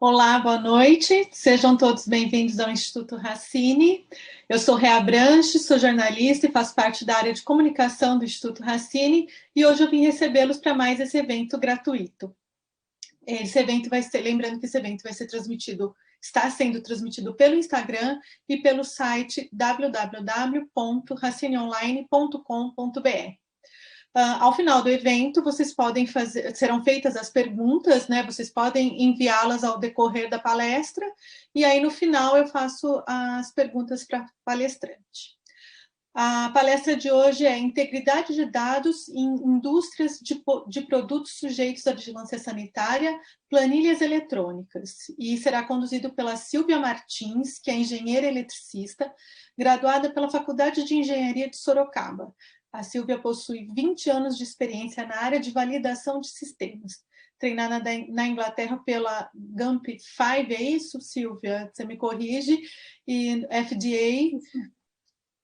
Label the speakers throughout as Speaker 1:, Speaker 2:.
Speaker 1: Olá, boa noite. Sejam todos bem-vindos ao Instituto Racine. Eu sou Rea Branche, sou jornalista e faço parte da área de comunicação do Instituto Racine e hoje eu vim recebê-los para mais esse evento gratuito. Esse evento vai ser, lembrando que esse evento vai ser transmitido, está sendo transmitido pelo Instagram e pelo site www.racineonline.com.br. Ao final do evento, vocês podem fazer, serão feitas as perguntas, né? Vocês podem enviá-las ao decorrer da palestra, e aí no final eu faço as perguntas para a palestrante. A palestra de hoje é Integridade de Dados em Indústrias de Produtos Sujeitos à Vigilância Sanitária, Planilhas Eletrônicas, e será conduzido pela Silvia Martins, que é engenheira eletricista, graduada pela Faculdade de Engenharia de Sorocaba. A Silvia possui 20 anos de experiência na área de validação de sistemas, treinada na Inglaterra pela GAMP5, é isso, Silvia? Você me corrige, e FDA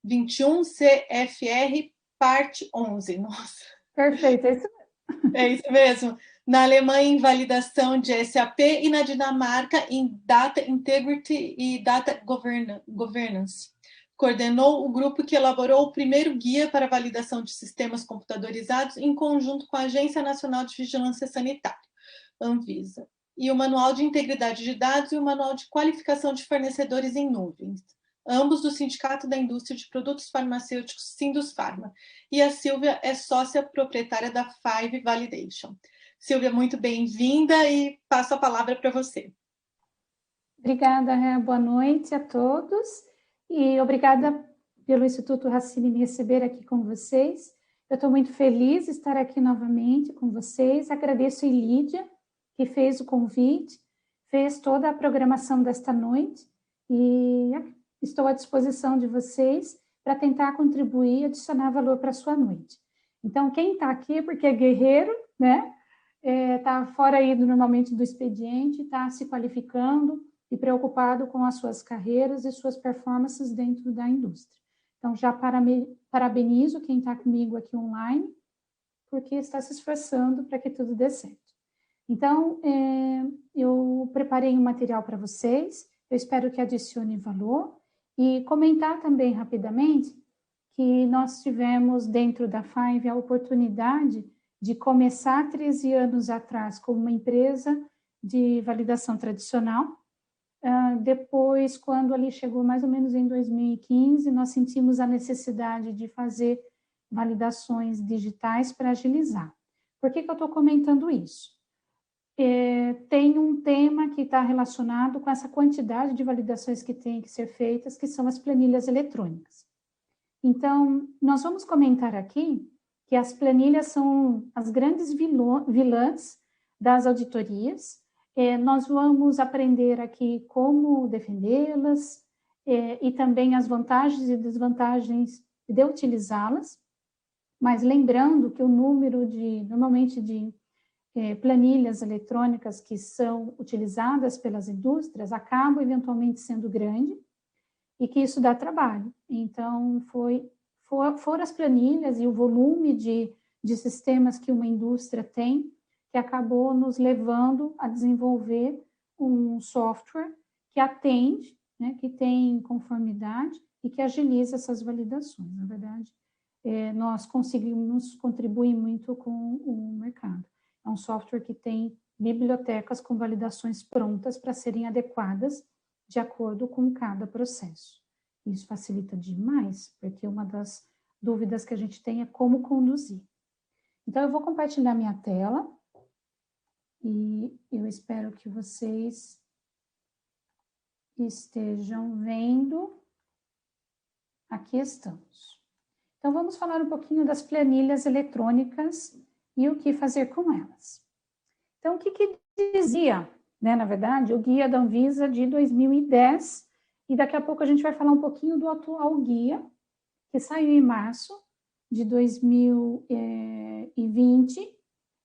Speaker 1: 21 CFR, parte 11. Nossa.
Speaker 2: Perfeito, é isso mesmo.
Speaker 1: É isso mesmo. Na Alemanha, em validação de SAP, e na Dinamarca, em Data Integrity e Data Governance. Coordenou o grupo que elaborou o primeiro guia para validação de sistemas computadorizados em conjunto com a Agência Nacional de Vigilância Sanitária, Anvisa, e o Manual de Integridade de Dados e o Manual de Qualificação de Fornecedores em Nuvens, ambos do Sindicato da Indústria de Produtos Farmacêuticos, Sindusfarma. E a Silvia é sócia proprietária da Five Validation. Silvia, muito bem-vinda e passo a palavra para você.
Speaker 2: Obrigada, Ré. Boa noite a todos e obrigada pelo Instituto Racine me receber aqui com vocês. Eu estou muito feliz de estar aqui novamente com vocês. Agradeço a Lídia, que fez o convite, fez toda a programação desta noite e estou à disposição de vocês para tentar contribuir e adicionar valor para a sua noite. Então, quem está aqui é porque é guerreiro, né? Está fora aí normalmente do expediente, está se qualificando e preocupado com as suas carreiras e suas performances dentro da indústria. Então, já parabenizo quem está comigo aqui online, porque está se esforçando para que tudo dê certo. Então, eu preparei um material para vocês, eu espero que adicione valor, e comentar também rapidamente que nós tivemos dentro da Five a oportunidade de começar 13 anos atrás como uma empresa de validação tradicional. Depois, quando ali chegou mais ou menos em 2015, nós sentimos a necessidade de fazer validações digitais para agilizar. Por que eu estou comentando isso? Tem um tema que está relacionado com essa quantidade de validações que tem que ser feitas, que são as planilhas eletrônicas. Então, nós vamos comentar aqui que as planilhas são as grandes vilãs das auditorias. Nós vamos aprender aqui como defendê-las e também as vantagens e desvantagens de utilizá-las, mas lembrando que o número normalmente de planilhas eletrônicas que são utilizadas pelas indústrias acaba eventualmente sendo grande e que isso dá trabalho. Então, foram as planilhas e o volume de sistemas que uma indústria tem que acabou nos levando a desenvolver um software que atende, né, que tem conformidade e que agiliza essas validações. Na verdade, nós conseguimos contribuir muito com o mercado. É um software que tem bibliotecas com validações prontas para serem adequadas de acordo com cada processo. Isso facilita demais, porque uma das dúvidas que a gente tem é como conduzir. Então, eu vou compartilhar minha tela e eu espero que vocês estejam vendo. Aqui estamos. Então, vamos falar um pouquinho das planilhas eletrônicas e o que fazer com elas. Então, o que dizia, né, na verdade, o guia da Anvisa de 2010, e daqui a pouco a gente vai falar um pouquinho do atual guia, que saiu em março de 2020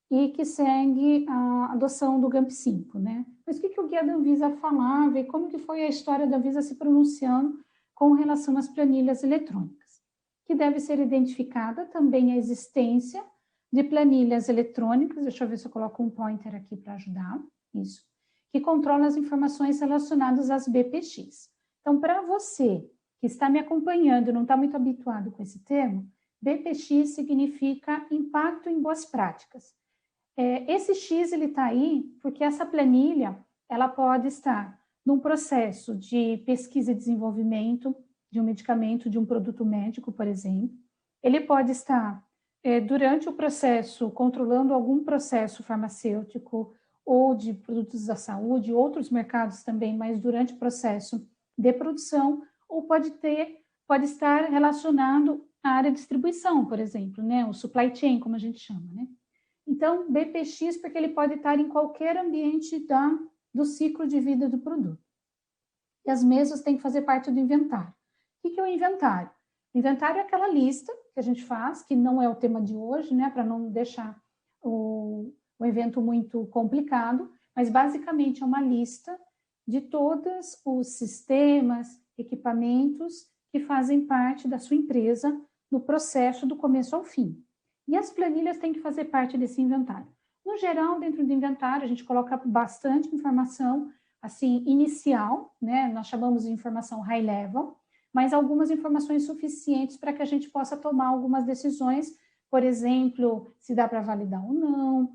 Speaker 2: e que segue a adoção do GAMP5, né? Mas o que o guia da Anvisa falava e como que foi a história da Anvisa se pronunciando com relação às planilhas eletrônicas? Que deve ser identificada também a existência de planilhas eletrônicas, deixa eu ver se eu coloco um pointer aqui para ajudar, isso, que controla as informações relacionadas às BPX. Então, para você que está me acompanhando e não está muito habituado com esse termo, BPX significa impacto em boas práticas. Esse X ele está aí porque essa planilha ela pode estar num processo de pesquisa e desenvolvimento de um medicamento, de um produto médico, por exemplo. Ele pode estar durante o processo, controlando algum processo farmacêutico ou de produtos da saúde, outros mercados também, mas durante o processo de produção, ou pode estar relacionado à área de distribuição, por exemplo, né? O supply chain, como a gente chama, né? Então, BPX, porque ele pode estar em qualquer ambiente do ciclo de vida do produto. E as mesas têm que fazer parte do inventário. O que é o inventário? O inventário é aquela lista que a gente faz, que não é o tema de hoje, né, para não deixar o evento muito complicado, mas basicamente é uma lista de todos os sistemas, equipamentos que fazem parte da sua empresa no processo do começo ao fim. E as planilhas têm que fazer parte desse inventário. No geral, dentro do inventário, a gente coloca bastante informação, assim, inicial, né? Nós chamamos de informação high level, mas algumas informações suficientes para que a gente possa tomar algumas decisões, por exemplo, se dá para validar ou não,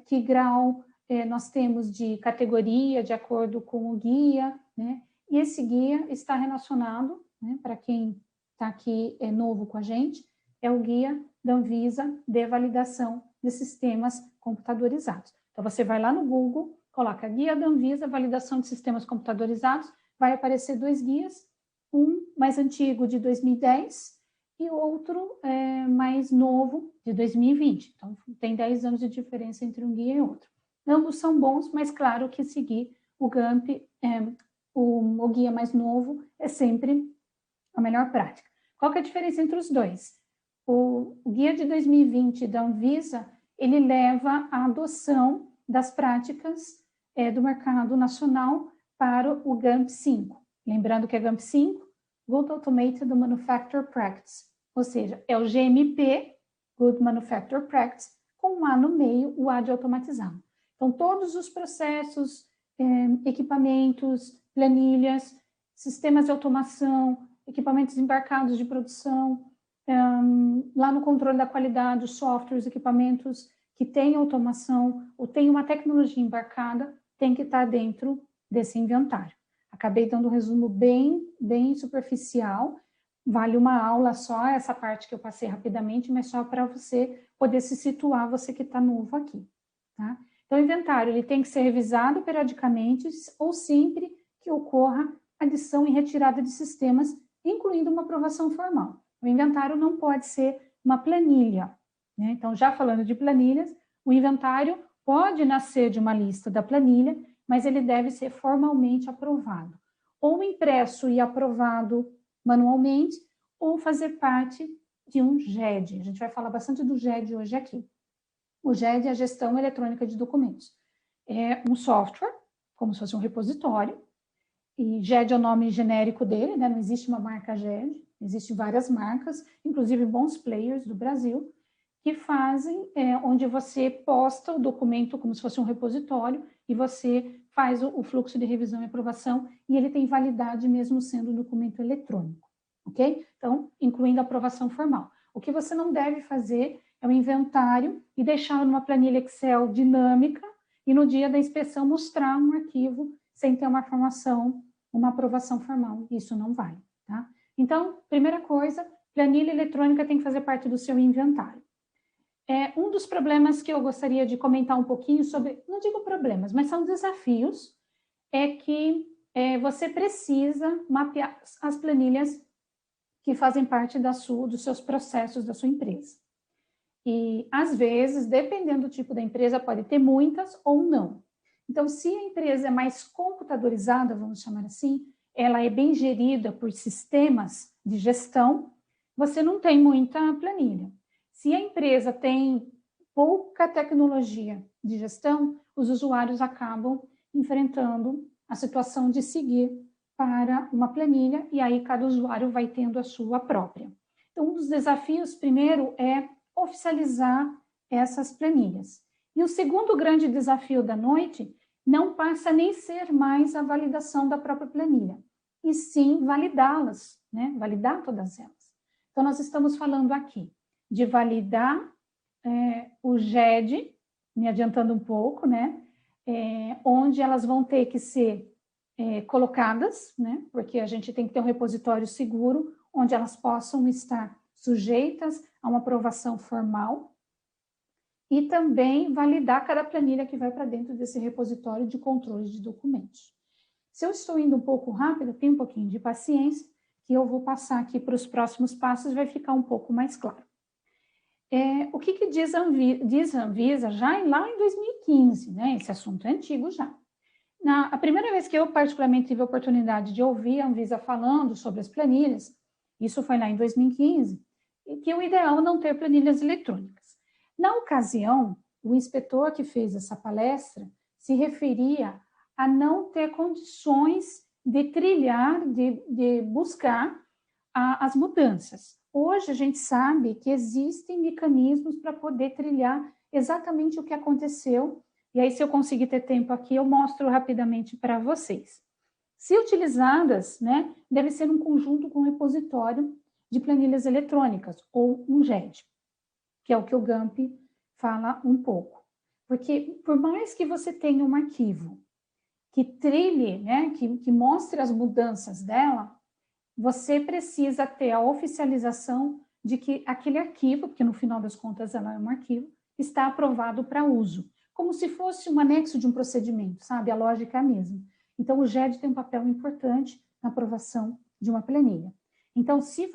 Speaker 2: que grau nós temos de categoria de acordo com o guia, né? E esse guia está relacionado, né, para quem está aqui novo com a gente, é o guia da Anvisa de validação de sistemas computadorizados. Então, você vai lá no Google, coloca Guia da Anvisa, validação de sistemas computadorizados, vai aparecer 2 guias, um mais antigo de 2010 e outro mais novo de 2020. Então, tem 10 anos de diferença entre um guia e outro. Ambos são bons, mas claro que seguir o GAMP, o guia mais novo, é sempre a melhor prática. Qual que é a diferença entre os dois? O guia de 2020 da Anvisa, ele leva à adoção das práticas do mercado nacional para o GAMP 5. Lembrando que é GAMP 5, Good Automated Manufacturing Practice, ou seja, é o GMP, Good Manufacturing Practice, com um A no meio, o A de automatizado. Então, todos os processos, equipamentos, planilhas, sistemas de automação, equipamentos embarcados de produção, lá no controle da qualidade, os softwares, equipamentos que têm automação ou têm uma tecnologia embarcada, tem que estar dentro desse inventário. Acabei dando um resumo bem superficial, vale uma aula só, essa parte que eu passei rapidamente, mas só para você poder se situar, você que está novo aqui, tá? Então, o inventário ele tem que ser revisado periodicamente ou sempre que ocorra adição e retirada de sistemas, incluindo uma aprovação formal. O inventário não pode ser uma planilha, né? Então, já falando de planilhas, o inventário pode nascer de uma lista da planilha, mas ele deve ser formalmente aprovado, ou impresso e aprovado manualmente, ou fazer parte de um GED. A gente vai falar bastante do GED hoje aqui. O GED é a Gestão Eletrônica de Documentos. É um software, como se fosse um repositório, e GED é o nome genérico dele, né? Não existe uma marca GED, existem várias marcas, inclusive bons players do Brasil, que fazem, onde você posta o documento como se fosse um repositório e você faz o fluxo de revisão e aprovação e ele tem validade mesmo sendo um documento eletrônico, ok? Então, incluindo a aprovação formal. O que você não deve fazer é um inventário e deixá-lo numa planilha Excel dinâmica e no dia da inspeção mostrar um arquivo sem ter uma aprovação formal. Isso não vale, tá? Então, primeira coisa, planilha eletrônica tem que fazer parte do seu inventário. Um dos problemas que eu gostaria de comentar um pouquinho sobre, não digo problemas, mas são desafios, é que você precisa mapear as planilhas que fazem parte dos seus processos da sua empresa. E, às vezes, dependendo do tipo da empresa, pode ter muitas ou não. Então, se a empresa é mais computadorizada, vamos chamar assim, ela é bem gerida por sistemas de gestão, você não tem muita planilha. Se a empresa tem pouca tecnologia de gestão, os usuários acabam enfrentando a situação de seguir para uma planilha e aí cada usuário vai tendo a sua própria. Então, um dos desafios, primeiro, é oficializar essas planilhas. E o segundo grande desafio da noite não passa a nem ser mais a validação da própria planilha, e sim validá-las, né? Validar todas elas. Então, nós estamos falando aqui de validar o GED, me adiantando um pouco, né? Onde elas vão ter que ser colocadas, né? Porque a gente tem que ter um repositório seguro, onde elas possam estar sujeitas a uma aprovação formal, e também validar cada planilha que vai para dentro desse repositório de controle de documentos. Se eu estou indo um pouco rápido, tenha um pouquinho de paciência, que eu vou passar aqui para os próximos passos, vai ficar um pouco mais claro. O que diz a Anvisa já lá em 2015, né? Esse assunto é antigo já. A primeira vez que eu particularmente tive a oportunidade de ouvir a Anvisa falando sobre as planilhas, isso foi lá em 2015, e que o ideal é não ter planilhas eletrônicas. Na ocasião, o inspetor que fez essa palestra se referia a não ter condições de trilhar, de buscar as mudanças. Hoje a gente sabe que existem mecanismos para poder trilhar exatamente o que aconteceu, e aí se eu conseguir ter tempo aqui, eu mostro rapidamente para vocês. Se utilizadas, né, deve ser um conjunto com repositório de planilhas eletrônicas, ou um GED, que é o que o GAMP fala um pouco. Porque por mais que você tenha um arquivo que trilhe, né, que mostre as mudanças dela, você precisa ter a oficialização de que aquele arquivo, porque no final das contas ela é um arquivo, está aprovado para uso, como se fosse um anexo de um procedimento, sabe? A lógica é a mesma. Então, o GED tem um papel importante na aprovação de uma planilha. Então, se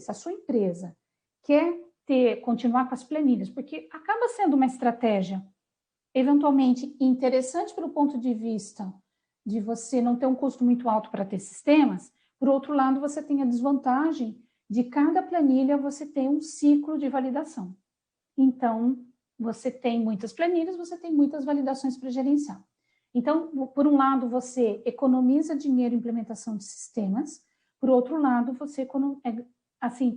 Speaker 2: a sua empresa quer continuar com as planilhas, porque acaba sendo uma estratégia eventualmente interessante pelo ponto de vista de você não ter um custo muito alto para ter sistemas, por outro lado, você tem a desvantagem de cada planilha você tem um ciclo de validação. Então, você tem muitas planilhas, você tem muitas validações para gerenciar. Então, por um lado, você economiza dinheiro em implementação de sistemas, por outro lado, você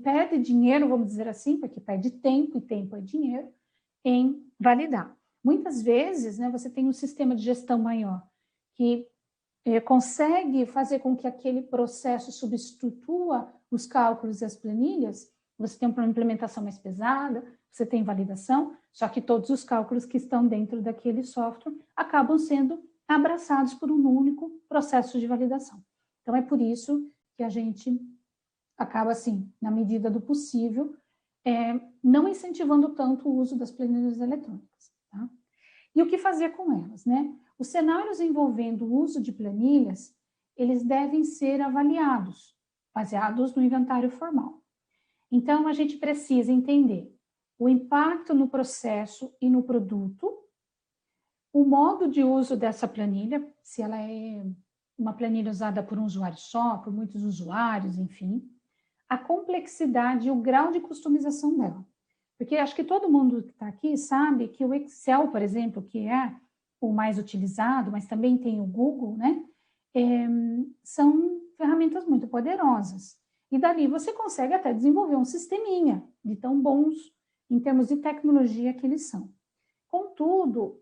Speaker 2: perde dinheiro, vamos dizer assim, porque perde tempo, e tempo é dinheiro, em validar. Muitas vezes, né, você tem um sistema de gestão maior, que consegue fazer com que aquele processo substitua os cálculos e as planilhas, você tem uma implementação mais pesada, você tem validação, só que todos os cálculos que estão dentro daquele software acabam sendo abraçados por um único processo de validação. Então, é por isso que a gente acaba, assim, na medida do possível, não incentivando tanto o uso das planilhas eletrônicas. Tá? E o que fazer com elas, né? Os cenários envolvendo o uso de planilhas, eles devem ser avaliados, baseados no inventário formal. Então, a gente precisa entender o impacto no processo e no produto, o modo de uso dessa planilha, se ela é uma planilha usada por um usuário só, por muitos usuários, enfim, a complexidade e o grau de customização dela. Porque acho que todo mundo que está aqui sabe que o Excel, por exemplo, que é o mais utilizado, mas também tem o Google, né? São ferramentas muito poderosas. E dali você consegue até desenvolver um sisteminha de tão bons em termos de tecnologia que eles são. Contudo,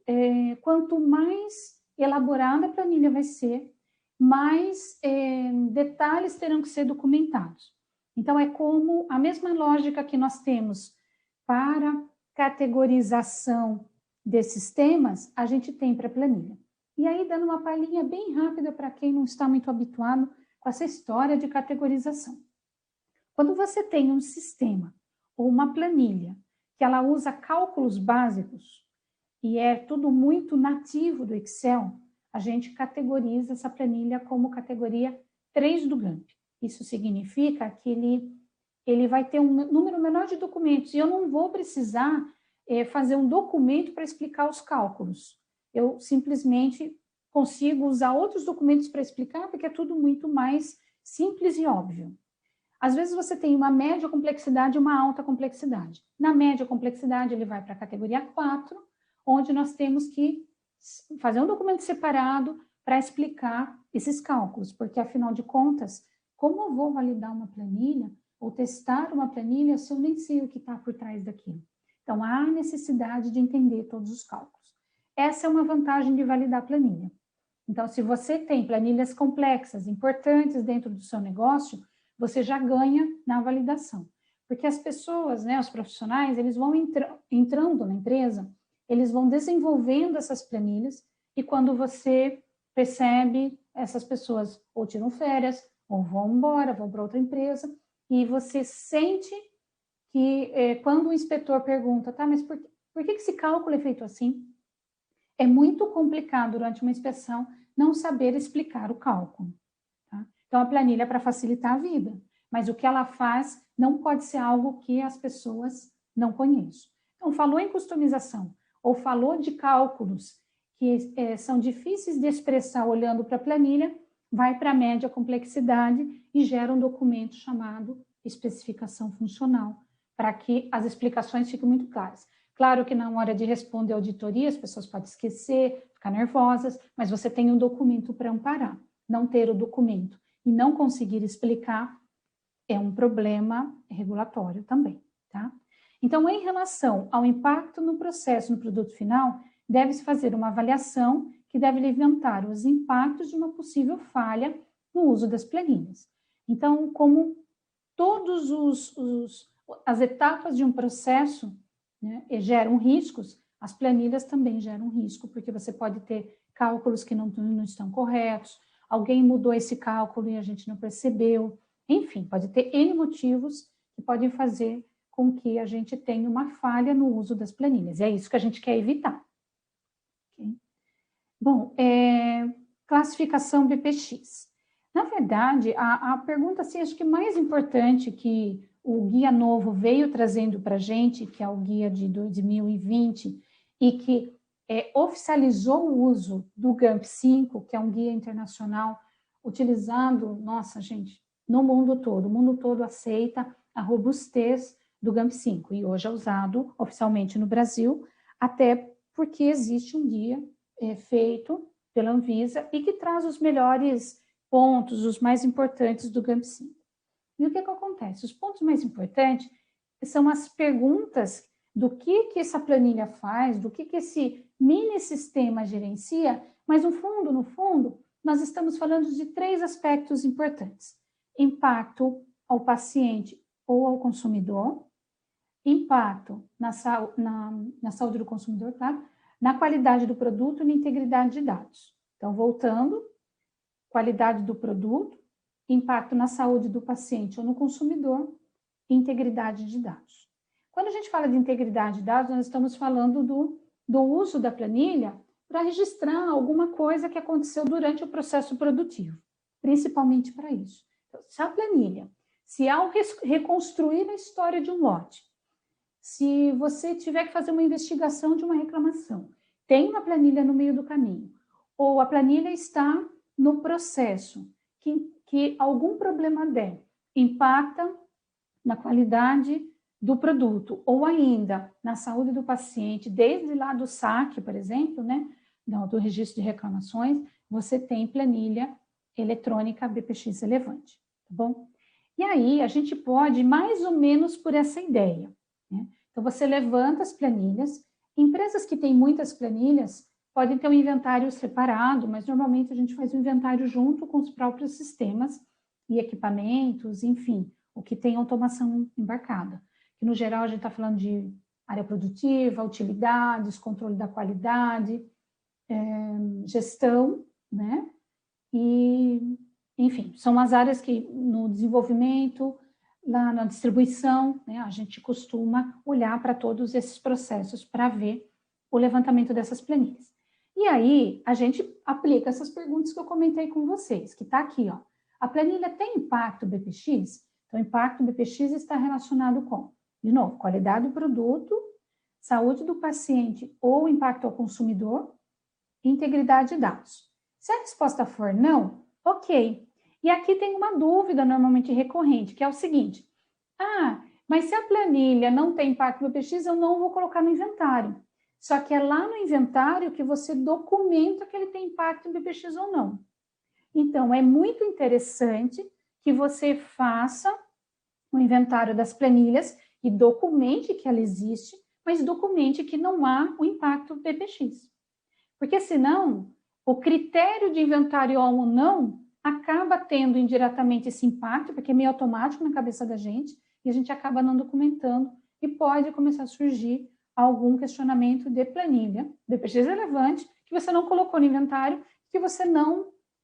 Speaker 2: quanto mais elaborada a planilha vai ser, mais detalhes terão que ser documentados. Então, é como a mesma lógica que nós temos para categorização desses temas, a gente tem para a planilha. E aí, dando uma palhinha bem rápida para quem não está muito habituado com essa história de categorização. Quando você tem um sistema ou uma planilha que ela usa cálculos básicos e é tudo muito nativo do Excel, a gente categoriza essa planilha como categoria 3 do GAMP. Isso significa que ele vai ter um número menor de documentos e eu não vou precisar fazer um documento para explicar os cálculos. Eu simplesmente consigo usar outros documentos para explicar, porque é tudo muito mais simples e óbvio. Às vezes você tem uma média complexidade e uma alta complexidade. Na média complexidade, ele vai para a categoria 4, onde nós temos que fazer um documento separado para explicar esses cálculos, porque, afinal de contas, como eu vou validar uma planilha ou testar uma planilha se eu nem sei o que está por trás daquilo? Então, há necessidade de entender todos os cálculos. Essa é uma vantagem de validar a planilha. Então, se você tem planilhas complexas, importantes dentro do seu negócio, você já ganha na validação. Porque as pessoas, né, os profissionais, eles vão entrando na empresa, eles vão desenvolvendo essas planilhas, e quando você percebe, essas pessoas ou tiram férias, ou vão embora, vão para outra empresa, e você sente que quando o inspetor pergunta, tá, mas por que esse cálculo é feito assim? É muito complicado durante uma inspeção não saber explicar o cálculo. Tá? Então, a planilha é para facilitar a vida, mas o que ela faz não pode ser algo que as pessoas não conheçam. Então, falou em customização, ou falou de cálculos que são difíceis de expressar olhando para a planilha, vai para a média complexidade e gera um documento chamado especificação funcional, para que as explicações fiquem muito claras. Claro que na hora de responder a auditoria, as pessoas podem esquecer, ficar nervosas, mas você tem um documento para amparar. Não ter o documento e não conseguir explicar é um problema regulatório também, tá? Então, em relação ao impacto no processo, no produto final, deve-se fazer uma avaliação que deve levantar os impactos de uma possível falha no uso das planilhas. Então, como todas as etapas de um processo, né, geram riscos, as planilhas também geram risco, porque você pode ter cálculos que não estão corretos, alguém mudou esse cálculo e a gente não percebeu, enfim, pode ter N motivos que podem fazer com que a gente tenha uma falha no uso das planilhas, e é isso que a gente quer evitar. Okay? Bom, classificação BPX. Na verdade, a pergunta, assim, acho que mais importante que o guia novo veio trazendo para a gente, que é o guia de 2020, e que oficializou o uso do GAMP5, que é um guia internacional utilizado, nossa, gente, no mundo todo. O mundo todo aceita a robustez do GAMP5, e hoje é usado oficialmente no Brasil, até porque existe um guia feito pela Anvisa e que traz os melhores pontos, os mais importantes do GAMP5. E o que acontece? Os pontos mais importantes são as perguntas do que essa planilha faz, do que esse mini sistema gerencia, mas no fundo, nós estamos falando de 3 aspectos importantes: impacto ao paciente ou ao consumidor, impacto na saúde do consumidor, claro, na qualidade do produto e na integridade de dados. Então, voltando, qualidade do produto, impacto na saúde do paciente ou no consumidor, e integridade de dados. Quando a gente fala de integridade de dados, nós estamos falando do uso da planilha para registrar alguma coisa que aconteceu durante o processo produtivo, principalmente para isso. Então, se a planilha, se ao reconstruir a história de um lote, se você tiver que fazer uma investigação de uma reclamação, tem uma planilha no meio do caminho, ou a planilha está no processo, que algum problema der, impacta na qualidade do produto, ou ainda na saúde do paciente, desde lá do SAC, por exemplo, né, do registro de reclamações, você tem planilha eletrônica BPX relevante, tá bom? E aí, a gente pode, mais ou menos por essa ideia, né? Então, você levanta as planilhas, empresas que têm muitas planilhas podem ter um inventário separado, mas normalmente a gente faz o inventário junto com os próprios sistemas e equipamentos, enfim, o que tem automação embarcada. Que no geral a gente está falando de área produtiva, utilidades, controle da qualidade, gestão, né? E, enfim, são as áreas que no desenvolvimento, lá na distribuição, né, a gente costuma olhar para todos esses processos para ver o levantamento dessas planilhas. E aí, a gente aplica essas perguntas que eu comentei com vocês, que está aqui, ó. A planilha tem impacto BPX? Então, o impacto BPX está relacionado com, de novo, qualidade do produto, saúde do paciente ou impacto ao consumidor, integridade de dados. Se a resposta for não, ok. E aqui tem uma dúvida normalmente recorrente, que é o seguinte: mas se a planilha não tem impacto BPX, eu não vou colocar no inventário. Só que é lá no inventário que você documenta que ele tem impacto em BPX ou não. Então, é muito interessante que você faça o inventário das planilhas e documente que ela existe, mas documente que não há o impacto BPX. Porque senão, o critério de inventário ou não acaba tendo indiretamente esse impacto, porque é meio automático na cabeça da gente, e a gente acaba não documentando, e pode começar a surgir algum questionamento de planilha, BPX relevante, que você não colocou no inventário, que você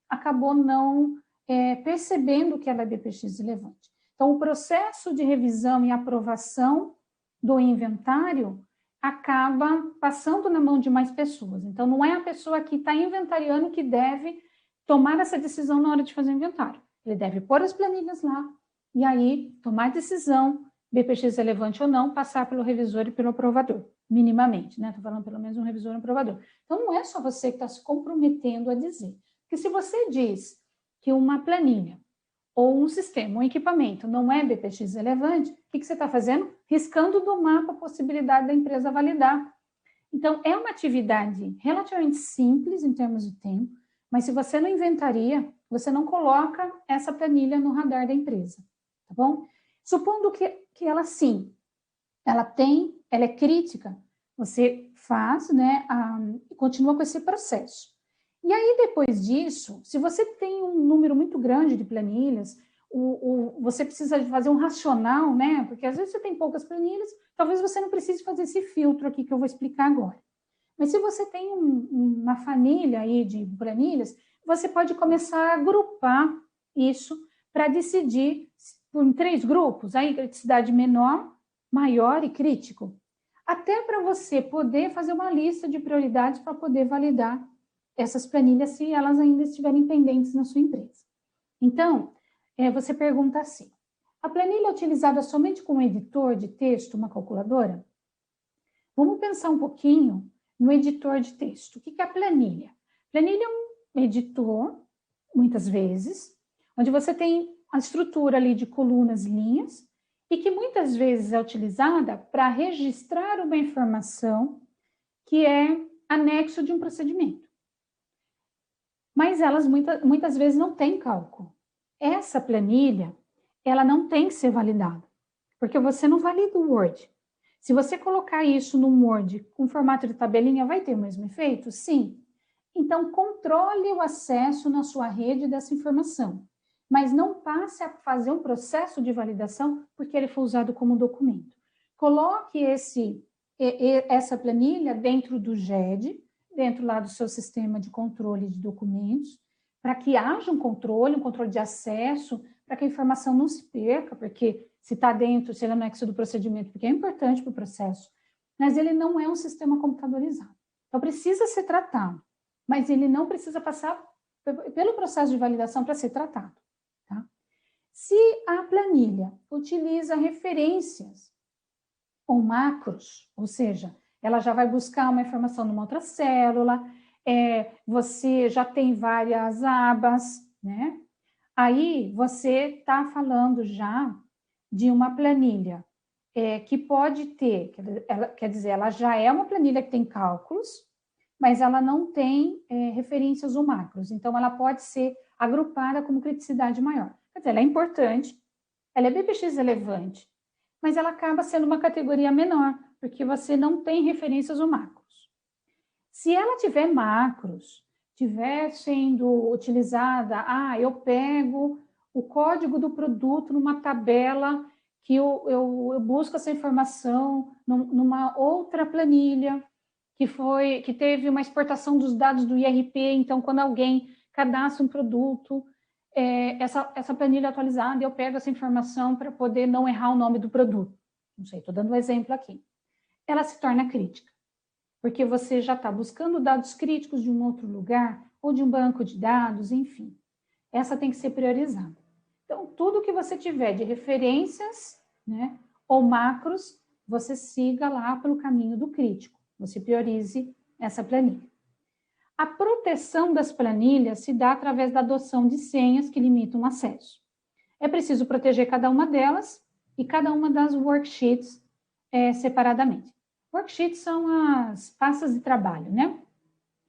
Speaker 2: acabou não percebendo que ela é BPX relevante. Então, o processo de revisão e aprovação do inventário acaba passando na mão de mais pessoas. Então, não é a pessoa que está inventariando que deve tomar essa decisão na hora de fazer o inventário. Ele deve pôr as planilhas lá e aí tomar decisão, BPX relevante ou não, passar pelo revisor e pelo aprovador, minimamente, né? Estou falando pelo menos um revisor e um aprovador. Então, não é só você que está se comprometendo a dizer. Porque se você diz que uma planilha ou um sistema, um equipamento não é BPX relevante, o que você está fazendo? Riscando do mapa a possibilidade da empresa validar. Então, é uma atividade relativamente simples em termos de tempo, mas se você não inventaria, você não coloca essa planilha no radar da empresa, tá bom? Supondo que ela sim, ela é crítica, você faz, né, continua com esse processo. E aí, depois disso, se você tem um número muito grande de planilhas, você precisa fazer um racional, né? Porque às vezes você tem poucas planilhas, talvez você não precise fazer esse filtro aqui que eu vou explicar agora. Mas se você tem uma família aí de planilhas, você pode começar a agrupar isso para decidir em 3 grupos, aí criticidade menor, maior e crítico. Até para você poder fazer uma lista de prioridades para poder validar essas planilhas se elas ainda estiverem pendentes na sua empresa. Então, você pergunta assim, a planilha é utilizada somente como editor de texto, uma calculadora? Vamos pensar um pouquinho no editor de texto. O que é a planilha? Planilha é um editor, muitas vezes, onde você tem a estrutura ali de colunas e linhas, e que muitas vezes é utilizada para registrar uma informação que é anexo de um procedimento. Mas elas muitas vezes não têm cálculo. Essa planilha, ela não tem que ser validada, porque você não valida o Word. Se você colocar isso no Word com formato de tabelinha, vai ter o mesmo efeito? Sim. Então, controle o acesso na sua rede dessa informação, mas não passe a fazer um processo de validação porque ele foi usado como documento. Coloque essa planilha dentro do GED, dentro lá do seu sistema de controle de documentos, para que haja um controle de acesso, para que a informação não se perca, porque se está dentro, se ele é anexo do procedimento, porque é importante para o processo, mas ele não é um sistema computadorizado. Então, precisa ser tratado, mas ele não precisa passar pelo processo de validação para ser tratado. Tá? Se a planilha utiliza referências ou macros, ou seja, ela já vai buscar uma informação numa outra célula, você já tem várias abas, né? Aí você está falando já de uma planilha que pode ter, quer dizer, ela já é uma planilha que tem cálculos, mas ela não tem referências ou macros, então ela pode ser agrupada como criticidade maior. Quer dizer, ela é importante, ela é BPX relevante, mas ela acaba sendo uma categoria menor, porque você não tem referências ou macros. Se ela tiver macros, estiver sendo utilizada, eu pego o código do produto numa tabela que eu busco essa informação numa outra planilha que teve uma exportação dos dados do IRP, então quando alguém cadastra um produto, essa planilha atualizada, eu pego essa informação para poder não errar o nome do produto. Não sei, estou dando um exemplo aqui. Ela se torna crítica, porque você já está buscando dados críticos de um outro lugar, ou de um banco de dados, enfim. Essa tem que ser priorizada. Então, tudo que você tiver de referências, né, ou macros, você siga lá pelo caminho do crítico. Você priorize essa planilha. A proteção das planilhas se dá através da adoção de senhas que limitam o acesso. É preciso proteger cada uma delas e cada uma das worksheets separadamente. Worksheets são as pastas de trabalho, né?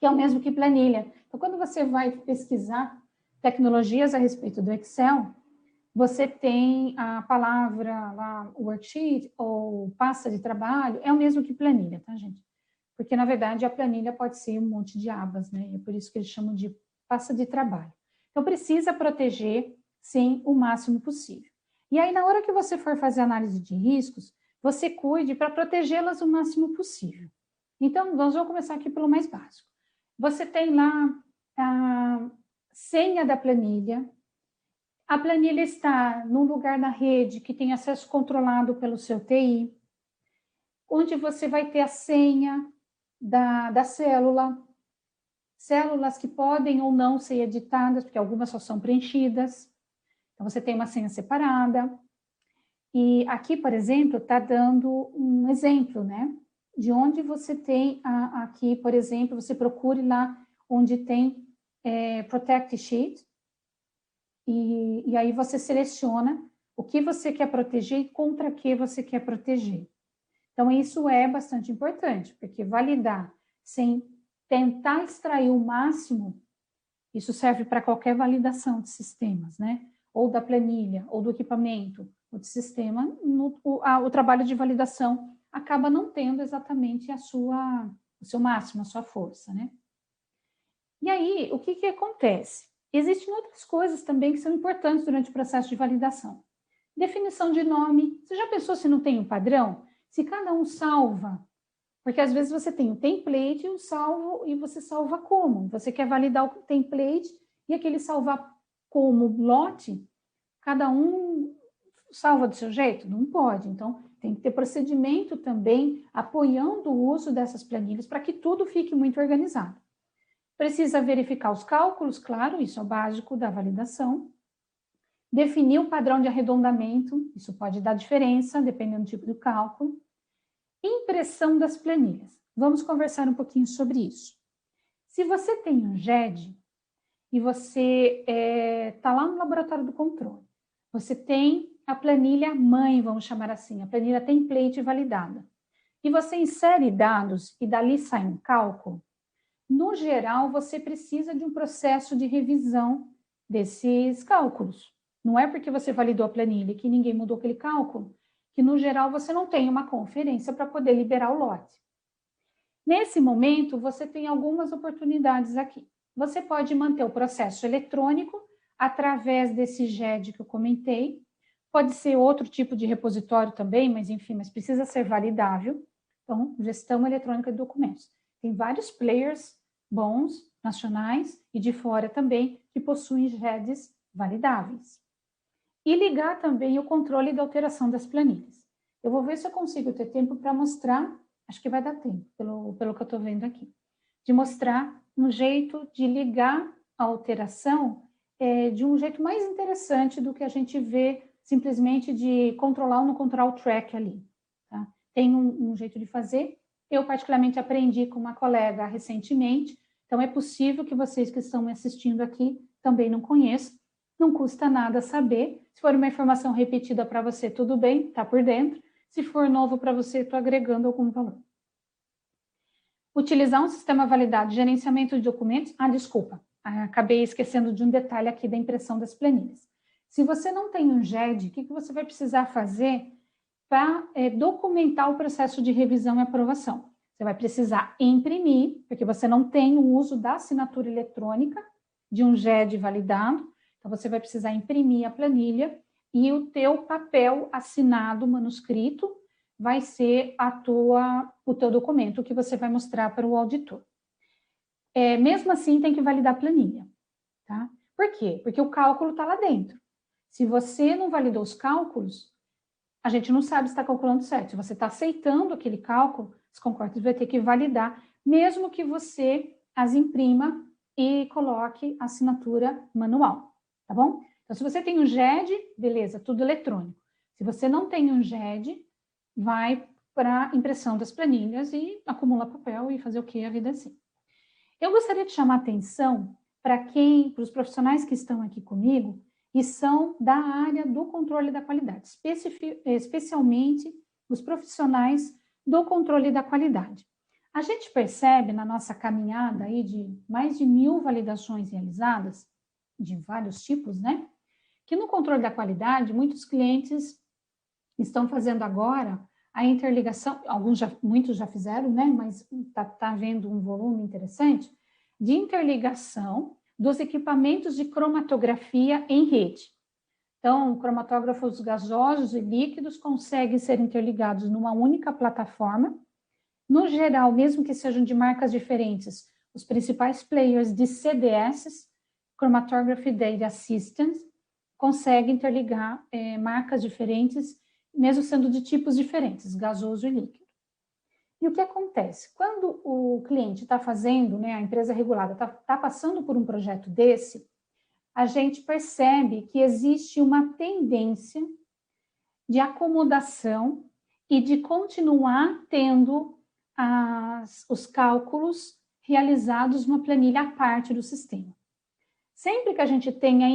Speaker 2: Que é o mesmo que planilha. Então, quando você vai pesquisar tecnologias a respeito do Excel, você tem a palavra lá, worksheet ou pasta de trabalho, é o mesmo que planilha, tá, gente? porque, na verdade, a planilha pode ser um monte de abas, né? É por isso que eles chamam de pasta de trabalho. Então, precisa proteger, sim, o máximo possível. E aí, na hora que você for fazer análise de riscos, você cuide para protegê-las o máximo possível. Então, nós vamos começar aqui pelo mais básico. Você tem lá a senha da planilha. A planilha está num lugar na rede que tem acesso controlado pelo seu TI, onde você vai ter a senha da célula, células que podem ou não ser editadas, porque algumas só são preenchidas. Então, você tem uma senha separada. E aqui, por exemplo, está dando um exemplo, né? De onde você tem aqui, por exemplo, você procure lá onde tem Protect Sheet, e aí você seleciona o que você quer proteger e contra que você quer proteger. Então, isso é bastante importante, porque validar sem tentar extrair o máximo, isso serve para qualquer validação de sistemas, né? Ou da planilha, ou do equipamento, ou de sistema, o trabalho de validação acaba não tendo exatamente o seu máximo, a sua força, né? E aí, o que acontece? Existem outras coisas também que são importantes durante o processo de validação. Definição de nome. Você já pensou se não tem um padrão? Se cada um salva, porque às vezes você tem o template e o salvo, e você salva como? Você quer validar o template e aquele salvar como lote, cada um salva do seu jeito? Não pode. Então, tem que ter procedimento também apoiando o uso dessas planilhas para que tudo fique muito organizado. Precisa verificar os cálculos, claro, isso é o básico da validação. Definir o padrão de arredondamento, isso pode dar diferença, dependendo do tipo de cálculo. Impressão das planilhas. Vamos conversar um pouquinho sobre isso. Se você tem um GED e você está lá no laboratório do controle, você tem a planilha mãe, vamos chamar assim, a planilha template validada, e você insere dados e dali sai um cálculo, no geral, você precisa de um processo de revisão desses cálculos. Não é porque você validou a planilha que ninguém mudou aquele cálculo, que no geral você não tem uma conferência para poder liberar o lote. Nesse momento, você tem algumas oportunidades aqui. Você pode manter o processo eletrônico através desse GED que eu comentei. Pode ser outro tipo de repositório também, mas enfim, mas precisa ser validável. Então, gestão eletrônica de documentos. Tem vários players bons, nacionais e de fora também, que possuem GEDs validáveis. E ligar também o controle da alteração das planilhas. Eu vou ver se eu consigo ter tempo para mostrar, acho que vai dar tempo, pelo que eu estou vendo aqui, de mostrar um jeito de ligar a alteração de um jeito mais interessante do que a gente vê simplesmente de controlar ou não controlar o track ali. Tá? Tem um jeito de fazer. Eu, particularmente, aprendi com uma colega recentemente, então é possível que vocês que estão me assistindo aqui também não conheçam, não custa nada saber. Se for uma informação repetida para você, tudo bem, está por dentro. Se for novo para você, estou agregando algum valor. Utilizar um sistema validado de gerenciamento de documentos. Desculpa, acabei esquecendo de um detalhe aqui da impressão das planilhas. Se você não tem um GED, o que você vai precisar fazer para documentar o processo de revisão e aprovação? Você vai precisar imprimir, porque você não tem o uso da assinatura eletrônica de um GED validado, então você vai precisar imprimir a planilha e o teu papel assinado, manuscrito, vai ser o teu documento que você vai mostrar para o auditor. Mesmo assim, tem que validar a planilha, tá? Por quê? Porque o cálculo está lá dentro. Se você não validou os cálculos, a gente não sabe se está calculando certo. Se você está aceitando aquele cálculo, os concorders vai ter que validar, mesmo que você as imprima e coloque a assinatura manual, tá bom? Então, se você tem um GED, beleza, tudo eletrônico. Se você não tem um GED, vai para a impressão das planilhas e acumula papel e fazer o que a vida assim. Eu gostaria de chamar a atenção para os profissionais que estão aqui comigo e são da área do controle da qualidade, especialmente os profissionais do controle da qualidade. A gente percebe na nossa caminhada aí de mais de 1.000 validações realizadas, de vários tipos, né? Que no controle da qualidade, muitos clientes estão fazendo agora a interligação, muitos já fizeram, né, mas tá havendo um volume interessante, de interligação dos equipamentos de cromatografia em rede. Então, cromatógrafos gasosos e líquidos conseguem ser interligados numa única plataforma. No geral, mesmo que sejam de marcas diferentes, os principais players de CDS, Chromatography Data Systems, conseguem interligar marcas diferentes, mesmo sendo de tipos diferentes, gasoso e líquido. E o que acontece? Quando o cliente está fazendo, né, a empresa regulada está passando por um projeto desse, a gente percebe que existe uma tendência de acomodação e de continuar tendo os cálculos realizados numa planilha à parte do sistema. Sempre que a gente tenha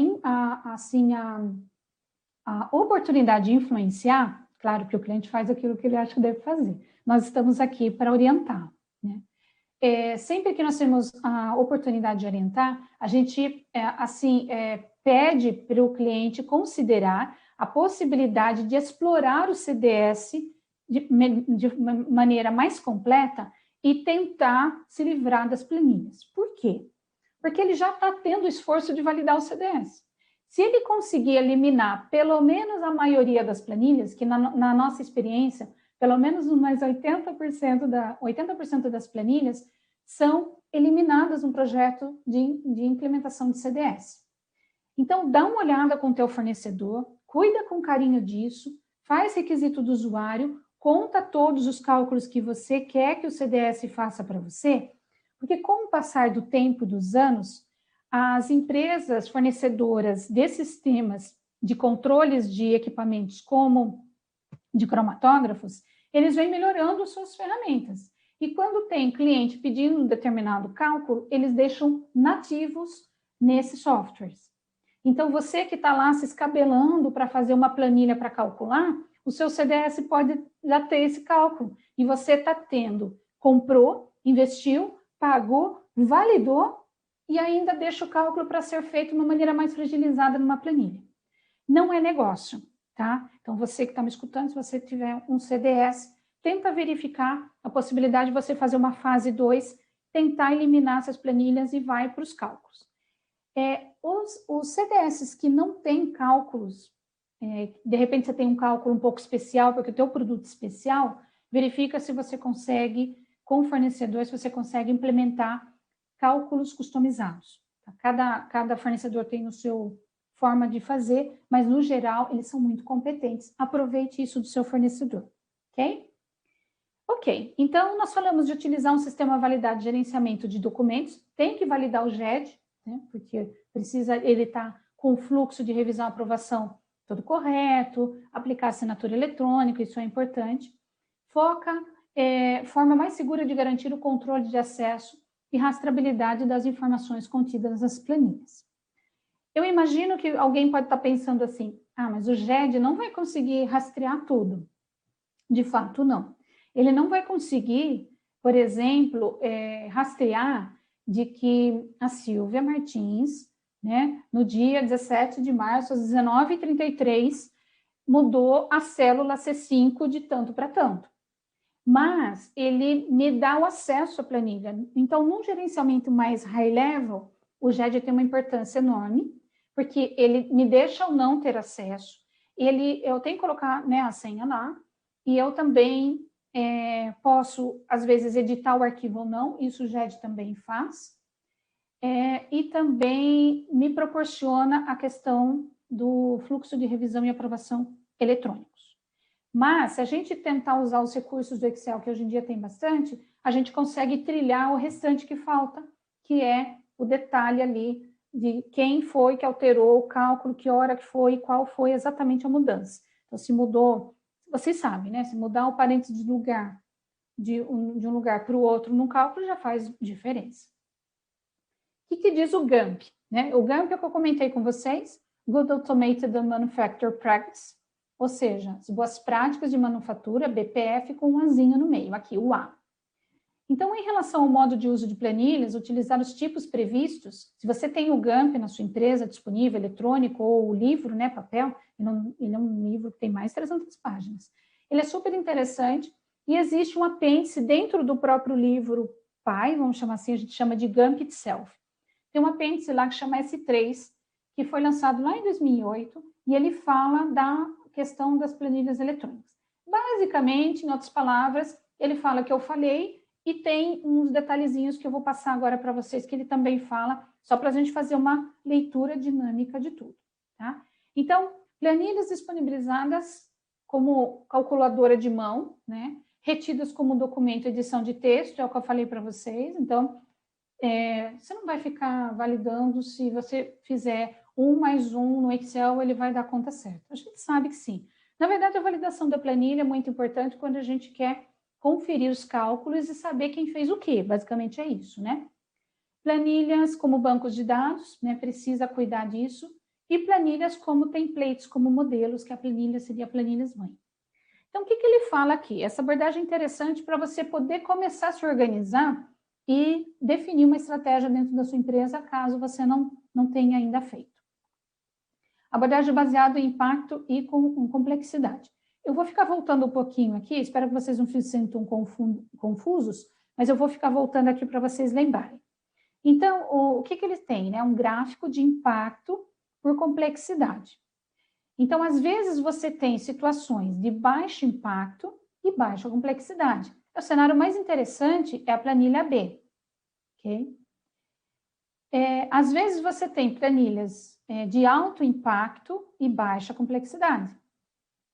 Speaker 2: a oportunidade de influenciar, claro que o cliente faz aquilo que ele acha que deve fazer. Nós estamos aqui para orientar, né? Sempre que nós temos a oportunidade de orientar, a gente, pede para o cliente considerar a possibilidade de explorar o CDS de maneira mais completa e tentar se livrar das planilhas. Por quê? Porque ele já está tendo o esforço de validar o CDS. Se ele conseguir eliminar pelo menos a maioria das planilhas, que na nossa experiência, pelo menos mais 80% das planilhas são eliminadas no projeto de implementação de CDS. Então, dá uma olhada com o teu fornecedor, cuida com carinho disso, faz requisito do usuário, conta todos os cálculos que você quer que o CDS faça para você, porque com o passar do tempo, dos anos, as empresas fornecedoras de sistemas de controles de equipamentos como de cromatógrafos, eles vêm melhorando suas ferramentas. E quando tem cliente pedindo um determinado cálculo, eles deixam nativos nesses softwares. Então, você que está lá se escabelando para fazer uma planilha para calcular, o seu CDS pode já ter esse cálculo. E você está tendo, comprou, investiu, pagou, validou e ainda deixa o cálculo para ser feito de uma maneira mais fragilizada numa planilha. Não é negócio, tá? Então, você que está me escutando, se você tiver um CDS, tenta verificar a possibilidade de você fazer uma fase 2, tentar eliminar essas planilhas e vai para os cálculos. Os CDS que não têm cálculos, de repente você tem um cálculo um pouco especial, porque o teu produto é especial, verifica se você consegue, com o fornecedor, se você consegue implementar cálculos customizados. Cada fornecedor tem o seu forma de fazer, mas no geral eles são muito competentes. Aproveite isso do seu fornecedor, ok? Ok, então nós falamos de utilizar um sistema validado de gerenciamento de documentos, tem que validar o GED, né, porque ele está com o fluxo de revisão e aprovação todo correto, aplicar assinatura eletrônica, isso é importante. Foca forma mais segura de garantir o controle de acesso e rastreabilidade das informações contidas nas planilhas. Eu imagino que alguém pode estar pensando assim, mas o GED não vai conseguir rastrear tudo. De fato, não. Ele não vai conseguir, por exemplo, rastrear de que a Silvia Martins, né, no dia 17 de março, às 19h33, mudou a célula C5 de tanto para tanto. Mas ele me dá o acesso à planilha. Então, num gerenciamento mais high level, o GED tem uma importância enorme, porque ele me deixa ou não ter acesso. Eu tenho que colocar, né, a senha lá, e eu também posso, às vezes, editar o arquivo ou não, isso o GED também faz. E também me proporciona a questão do fluxo de revisão e aprovação eletrônicos. Mas, se a gente tentar usar os recursos do Excel, que hoje em dia tem bastante, a gente consegue trilhar o restante que falta, que é o detalhe ali de quem foi que alterou o cálculo, que hora que foi e qual foi exatamente a mudança. Então, se mudou, vocês sabem, né? Se mudar o parênteses de lugar de um lugar para o outro num cálculo já faz diferença. O que diz o GAMP? Né? O GAMP é o que eu comentei com vocês, Good Automated Manufacture Practice, ou seja, as boas práticas de manufatura, BPF com um azinho no meio, aqui o A. Então, em relação ao modo de uso de planilhas, utilizar os tipos previstos, se você tem o GAMP na sua empresa disponível, eletrônico, ou o livro, né, papel, ele é um livro que tem mais de 300 páginas. Ele é super interessante e existe um apêndice dentro do próprio livro pai, vamos chamar assim, a gente chama de GAMP Itself. Tem um apêndice lá que chama S3, que foi lançado lá em 2008, e ele fala da questão das planilhas eletrônicas. Basicamente, em outras palavras, ele fala que eu falei e tem uns detalhezinhos que eu vou passar agora para vocês, que ele também fala, só para a gente fazer uma leitura dinâmica de tudo, tá? Então, planilhas disponibilizadas como calculadora de mão, né? Retidas como documento edição de texto, é o que eu falei para vocês. Então, você não vai ficar validando se você fizer 1 mais 1 no Excel, ele vai dar conta certa. A gente sabe que sim. Na verdade, a validação da planilha é muito importante quando a gente quer conferir os cálculos e saber quem fez o quê. Basicamente é isso, né? Planilhas como bancos de dados, né? Precisa cuidar disso. E planilhas como templates, como modelos, que a planilha seria planilhas mãe. Então, o que ele fala aqui? Essa abordagem é interessante para você poder começar a se organizar e definir uma estratégia dentro da sua empresa, caso você não tenha ainda feito. Abordagem baseada em impacto e com complexidade. Eu vou ficar voltando um pouquinho aqui, espero que vocês não se sintam confusos, mas eu vou ficar voltando aqui para vocês lembrarem. Então, o que ele tem? Né? Um gráfico de impacto por complexidade. Então, às vezes, você tem situações de baixo impacto e baixa complexidade. O cenário mais interessante é a planilha B. Okay? Às vezes, você tem planilhas de alto impacto e baixa complexidade.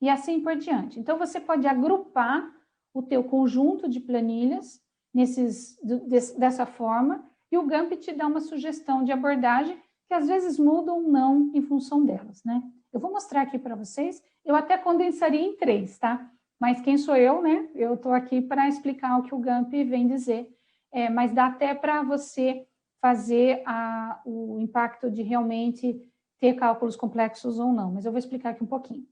Speaker 2: E assim por diante. Então, você pode agrupar o teu conjunto de planilhas dessa forma e o GAMP te dá uma sugestão de abordagem que às vezes muda ou não em função delas, né? Eu vou mostrar aqui para vocês, eu até condensaria em 3, tá? Mas quem sou eu, né? Eu estou aqui para explicar o que o GAMP vem dizer, mas dá até para você fazer o impacto de realmente ter cálculos complexos ou não, mas eu vou explicar aqui um pouquinho.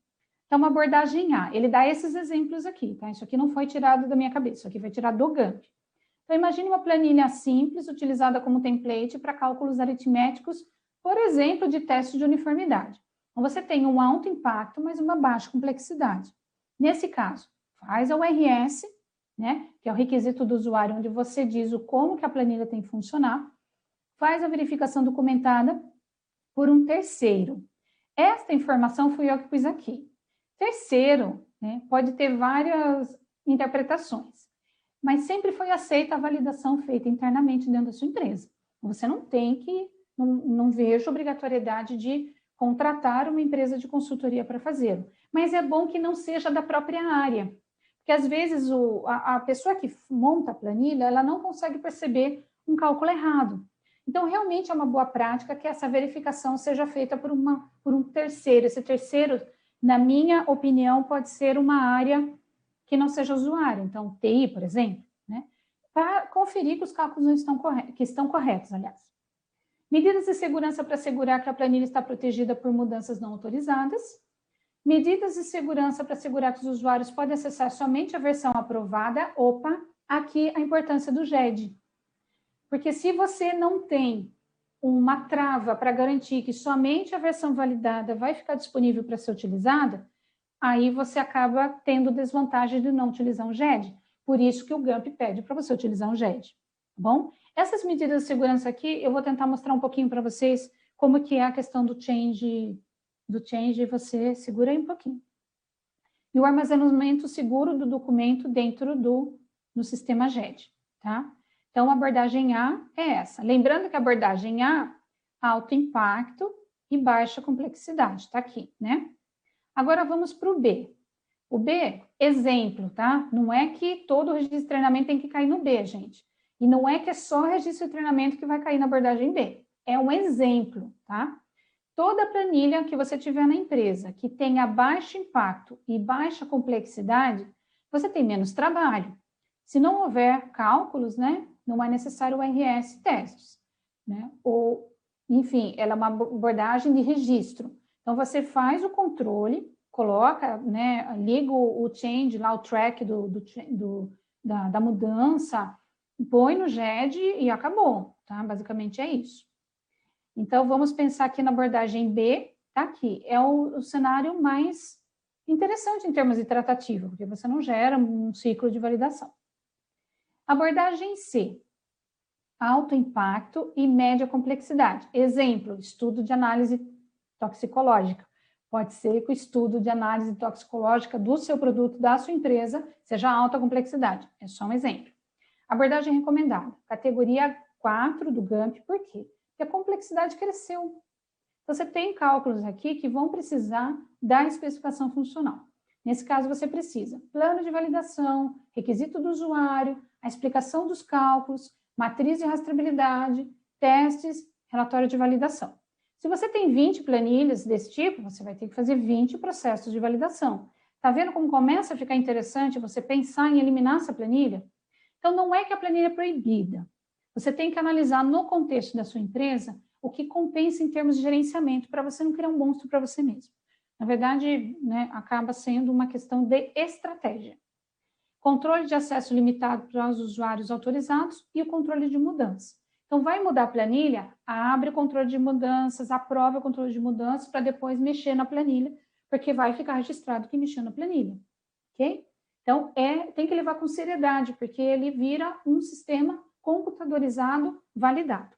Speaker 2: Então, uma abordagem A, ele dá esses exemplos aqui, tá? Isso aqui não foi tirado da minha cabeça, isso aqui foi tirado do GAMP. Então, imagine uma planilha simples, utilizada como template para cálculos aritméticos, por exemplo, de teste de uniformidade. Então, você tem um alto impacto, mas uma baixa complexidade. Nesse caso, faz a URS, né, que é o requisito do usuário, onde você diz como que a planilha tem que funcionar, faz a verificação documentada por um terceiro. Esta informação fui eu que pus aqui. Terceiro, né, pode ter várias interpretações, mas sempre foi aceita a validação feita internamente dentro da sua empresa. Você não tem que, não vejo obrigatoriedade de contratar uma empresa de consultoria para fazê-lo, mas é bom que não seja da própria área, porque às vezes a pessoa que monta a planilha, ela não consegue perceber um cálculo errado. Então, realmente é uma boa prática que essa verificação seja feita por um terceiro. Esse terceiro, na minha opinião, pode ser uma área que não seja usuário. Então, TI, por exemplo, né? Para conferir que os cálculos estão corretos, aliás. Medidas de segurança para assegurar que a planilha está protegida por mudanças não autorizadas. Medidas de segurança para assegurar que os usuários podem acessar somente a versão aprovada. Opa, aqui a importância do GED. Porque se você não tem uma trava para garantir que somente a versão validada vai ficar disponível para ser utilizada, aí você acaba tendo desvantagem de não utilizar um GED. Por isso que o GAMP pede para você utilizar um GED, tá bom? Essas medidas de segurança aqui, eu vou tentar mostrar um pouquinho para vocês como que é a questão do change, você segura aí um pouquinho. E o armazenamento seguro do documento dentro do sistema GED, tá? Então, a abordagem A é essa. Lembrando que a abordagem A, alto impacto e baixa complexidade, tá aqui, né? Agora, vamos para o B. O B, exemplo, tá? Não é que todo registro de treinamento tem que cair no B, gente. E não é que é só registro de treinamento que vai cair na abordagem B. É um exemplo, tá? Toda planilha que você tiver na empresa que tenha baixo impacto e baixa complexidade, você tem menos trabalho. Se não houver cálculos, né, não é necessário o RS testes, né? Ou, enfim, ela é uma abordagem de registro. Então, você faz o controle, coloca, né, liga o change, lá o track da mudança, põe no GED e acabou, tá? Basicamente é isso. Então, vamos pensar aqui na abordagem B, tá aqui, é o cenário mais Interessante em termos de tratativa, porque você não gera um ciclo de validação. Abordagem C, alto impacto e média complexidade. Exemplo, estudo de análise toxicológica. Pode ser que o estudo de análise toxicológica do seu produto, da sua empresa, seja alta complexidade. É só um exemplo. Abordagem recomendada. Categoria 4 do GAMP, por quê? Porque a complexidade cresceu. Você tem cálculos aqui que vão precisar da especificação funcional. Nesse caso, você precisa plano de validação, requisito do usuário, a explicação dos cálculos, matriz de rastreabilidade, testes, relatório de validação. Se você tem 20 planilhas desse tipo, você vai ter que fazer 20 processos de validação. Está vendo como começa a ficar interessante você pensar em eliminar essa planilha? Então, não é que a planilha é proibida. Você tem que analisar no contexto da sua empresa o que compensa em termos de gerenciamento para você não criar um monstro para você mesmo. Na verdade, né, acaba sendo uma questão de estratégia. Controle de acesso limitado para os usuários autorizados e o controle de mudança. Então, vai mudar a planilha, abre o controle de mudanças, aprova o controle de mudanças para depois mexer na planilha, porque vai ficar registrado que mexeu na planilha, ok? Então, tem que levar com seriedade, porque ele vira um sistema computadorizado validado.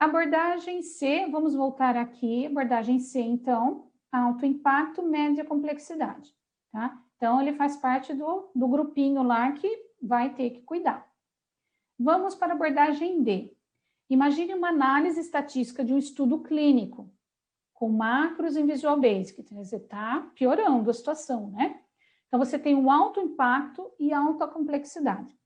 Speaker 2: Abordagem C, vamos voltar aqui, abordagem C, então, alto impacto, média complexidade, tá? Então, ele faz parte do grupinho lá que vai ter que cuidar. Vamos para a abordagem D. Imagine uma análise estatística de um estudo clínico, com macros em Visual Basic. Então, você está piorando a situação, né? Então, você tem um alto impacto e alta complexidade.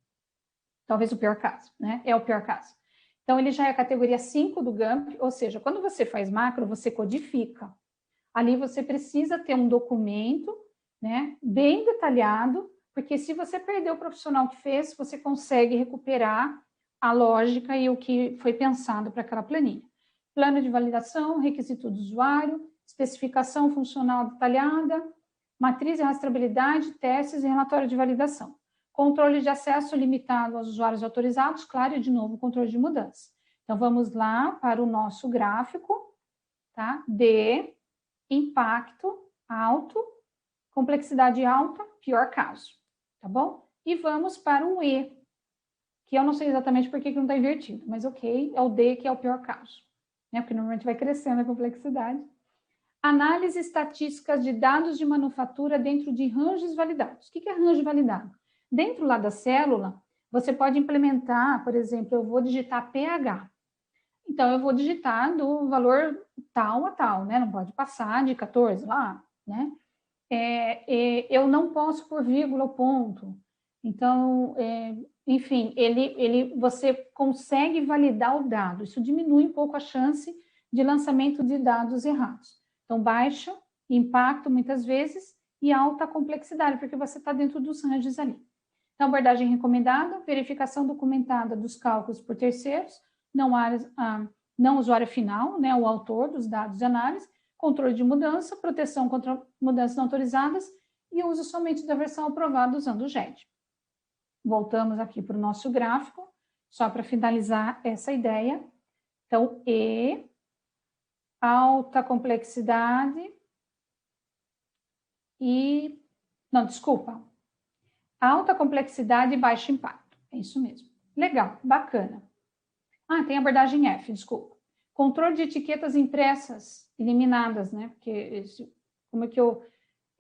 Speaker 2: Talvez o pior caso, né? É o pior caso. Então, ele já é a categoria 5 do GAMP, ou seja, quando você faz macro, você codifica. Ali você precisa ter um documento, né, bem detalhado, porque se você perder o profissional que fez, você consegue recuperar a lógica e o que foi pensado para aquela planilha. Plano de validação, requisito do usuário, especificação funcional detalhada, matriz de rastreabilidade, testes e relatório de validação. Controle de acesso limitado aos usuários autorizados, claro, e de novo, controle de mudança. Então, vamos lá para o nosso gráfico, tá? D, impacto alto, complexidade alta, pior caso, tá bom? E vamos para um E, que eu não sei exatamente por que não está invertido, mas ok, é o D que é o pior caso, né? Porque normalmente vai crescendo a complexidade. Análise estatísticas de dados de manufatura dentro de ranges validados. O que é range validado? Dentro lá da célula, você pode implementar, por exemplo, eu vou digitar pH. Então, eu vou digitar do valor tal a tal, né? Não pode passar de 14 lá, né? Eu não posso por vírgula ou ponto. Então, enfim, você consegue validar o dado. Isso diminui um pouco a chance de lançamento de dados errados. Então, baixo impacto, muitas vezes, e alta complexidade, porque você está dentro dos ranges ali. Então, abordagem recomendada, verificação documentada dos cálculos por terceiros, não usuário final, né, o autor dos dados de análise, controle de mudança, proteção contra mudanças não autorizadas e uso somente da versão aprovada usando o GED. Voltamos aqui para o nosso gráfico, só para finalizar essa ideia. Então, E, alta complexidade e... Não, desculpa. Alta complexidade e baixo impacto. É isso mesmo. Legal, bacana. Ah, tem abordagem F, desculpa. Controle de etiquetas impressas, eliminadas, né? Porque como é que eu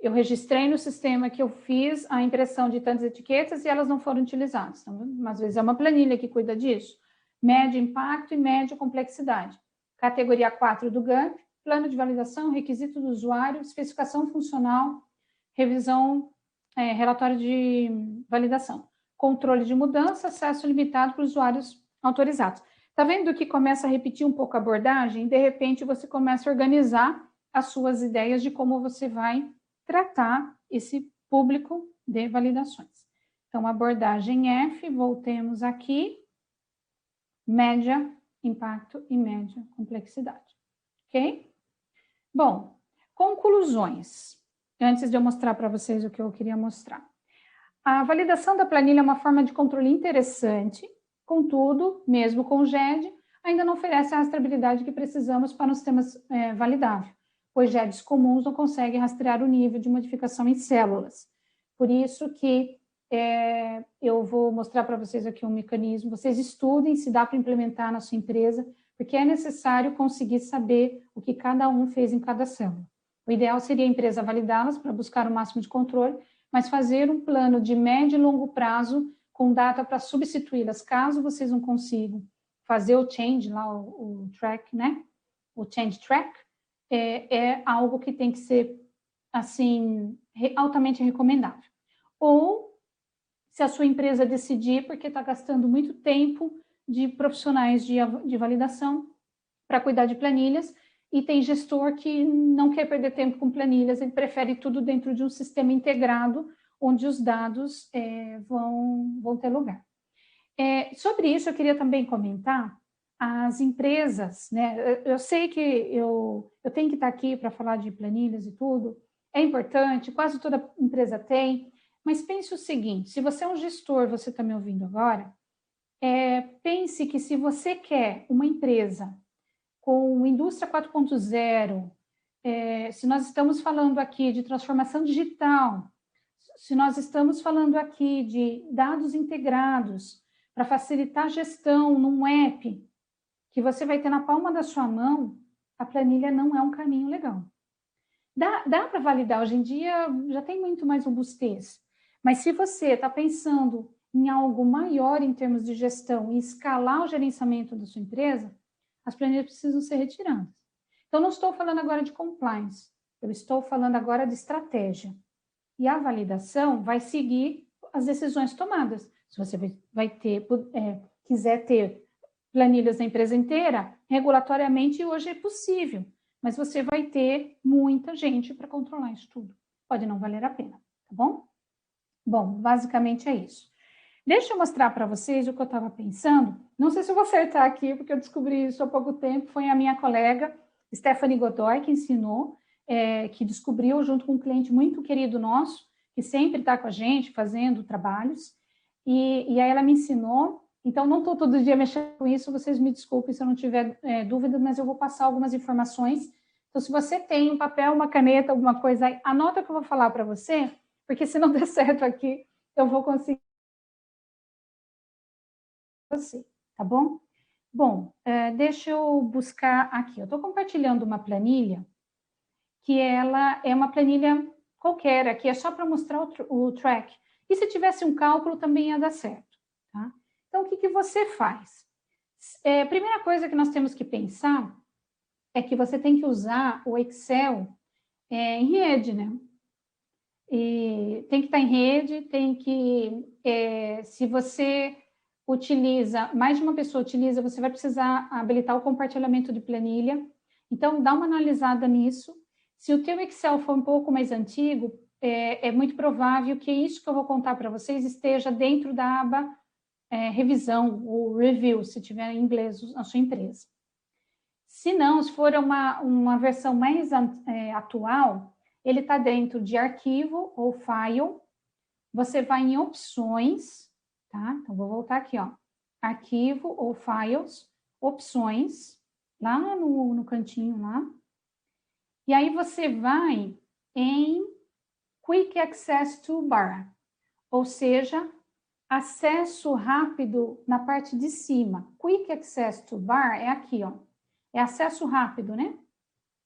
Speaker 2: registrei no sistema que eu fiz a impressão de tantas etiquetas e elas não foram utilizadas. Então, às vezes é uma planilha que cuida disso. Médio impacto e média complexidade. Categoria 4 do GAMP, plano de validação, requisito do usuário, especificação funcional, revisão, relatório de validação. Controle de mudança, acesso limitado para usuários autorizados. Está vendo que começa a repetir um pouco a abordagem? De repente, você começa a organizar as suas ideias de como você vai tratar esse público de validações. Então, abordagem F, voltemos aqui, média, impacto e média complexidade. Ok? Bom, conclusões. Antes de eu mostrar para vocês o que eu queria mostrar. A validação da planilha é uma forma de controle interessante, contudo, mesmo com o GED, ainda não oferece a rastreabilidade que precisamos para os sistemas validáveis. pois genes comuns não conseguem rastrear o nível de modificação em células. Por isso que eu vou mostrar para vocês aqui um mecanismo, vocês estudem se dá para implementar na sua empresa, porque é necessário conseguir saber o que cada um fez em cada célula. O ideal seria a empresa validá-las para buscar o máximo de controle, mas fazer um plano de médio e longo prazo com data para substituí-las, caso vocês não consigam fazer o change lá, o track, né? O change track, é algo que tem que ser, assim, altamente recomendável. Ou, se a sua empresa decidir, porque está gastando muito tempo de profissionais de validação para cuidar de planilhas, e tem gestor que não quer perder tempo com planilhas, ele prefere tudo dentro de um sistema integrado, onde os dados vão ter lugar. Sobre isso, eu queria também comentar as empresas, né? Eu sei que eu tenho que estar aqui para falar de planilhas e tudo, é importante, quase toda empresa tem, mas pense o seguinte, se você é um gestor, você está me ouvindo agora, pense que se você quer uma empresa com indústria 4.0, se nós estamos falando aqui de transformação digital, se nós estamos falando aqui de dados integrados para facilitar a gestão num app que você vai ter na palma da sua mão, a planilha não é um caminho legal. Dá para validar, hoje em dia já tem muito mais robustez, mas se você está pensando em algo maior em termos de gestão e escalar o gerenciamento da sua empresa, as planilhas precisam ser retiradas. Então, não estou falando agora de compliance, eu estou falando agora de estratégia. E a validação vai seguir as decisões tomadas. Se você quiser ter planilhas da empresa inteira, regulatoriamente hoje é possível, mas você vai ter muita gente para controlar isso tudo. Pode não valer a pena, tá bom? Bom, basicamente é isso. Deixa eu mostrar para vocês o que eu estava pensando. Não sei se eu vou acertar aqui, porque eu descobri isso há pouco tempo. Foi a minha colega, Stephanie Godoy, que ensinou, que descobriu junto com um cliente muito querido nosso, que sempre está com a gente, fazendo trabalhos. E aí ela me ensinou. Então, não estou todo dia mexendo com isso, vocês me desculpem se eu não tiver dúvida, mas eu vou passar algumas informações. Então, se você tem um papel, uma caneta, alguma coisa aí, anota o que eu vou falar para você, porque se não der certo aqui, eu vou conseguir você, tá bom? Bom, deixa eu buscar aqui. Eu estou compartilhando uma planilha que ela é uma planilha qualquer, aqui é só para mostrar o track. E se tivesse um cálculo, também ia dar certo, tá? Então, o que você faz? Primeira coisa que nós temos que pensar é que você tem que usar o Excel em rede, né? E tem que estar em rede, tem que... se você utiliza, mais de uma pessoa utiliza, você vai precisar habilitar o compartilhamento de planilha. Então, dá uma analisada nisso. Se o teu Excel for um pouco mais antigo, é muito provável que isso que eu vou contar para vocês esteja dentro da aba revisão, o review, se tiver em inglês na sua empresa. Se não, se for uma versão mais atual, ele está dentro de arquivo ou file, você vai em opções, tá? Então, vou voltar aqui, ó. Arquivo ou files, opções, lá no cantinho lá. E aí você vai em Quick Access Toolbar, ou seja, acesso rápido na parte de cima. Quick Access Toolbar é aqui, ó. É acesso rápido, né?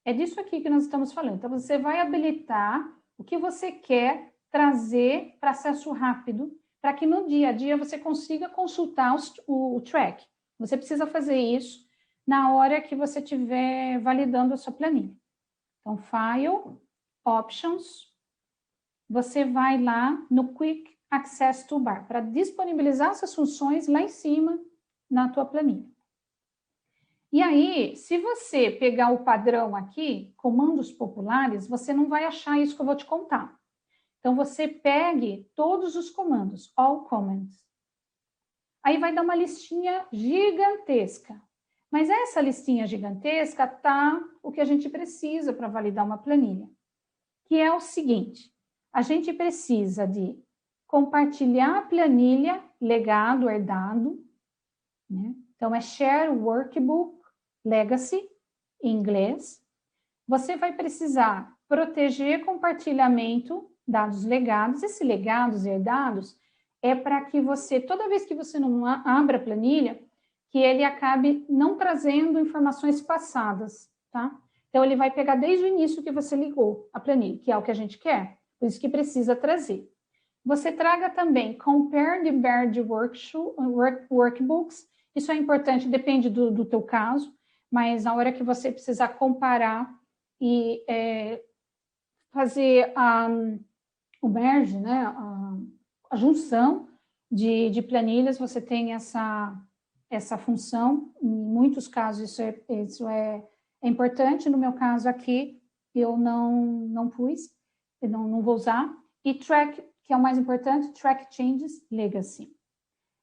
Speaker 2: É disso aqui que nós estamos falando. Então, você vai habilitar o que você quer trazer para acesso rápido, para que no dia a dia você consiga consultar o track. Você precisa fazer isso na hora que você estiver validando a sua planilha. Então, File, Options, você vai lá no Quick Access Toolbar para disponibilizar essas funções lá em cima na tua planilha. E aí, se você pegar o padrão aqui, comandos populares, você não vai achar isso que eu vou te contar. Então, você pegue todos os comandos, all commands. Aí vai dar uma listinha gigantesca. Mas essa listinha gigantesca tá o que a gente precisa para validar uma planilha. Que é o seguinte, a gente precisa de compartilhar a planilha, legado, herdado, né? Então, é Share Workbook Legacy, em inglês. você vai precisar proteger compartilhamento, dados legados. Esses legados e herdados é para que você, toda vez que você não abra a planilha, que ele acabe não trazendo informações passadas, tá? Então, ele vai pegar desde o início que você ligou a planilha, que é o que a gente quer, por isso que precisa trazer. Você traga também Compare the Baird Workbooks, isso é importante, depende do teu caso, mas na hora que você precisar comparar e fazer o merge, né, a junção de planilhas, você tem essa função. Em muitos casos isso é importante. No meu caso aqui, eu não pus, eu não vou usar. E track, que é o mais importante, track changes legacy.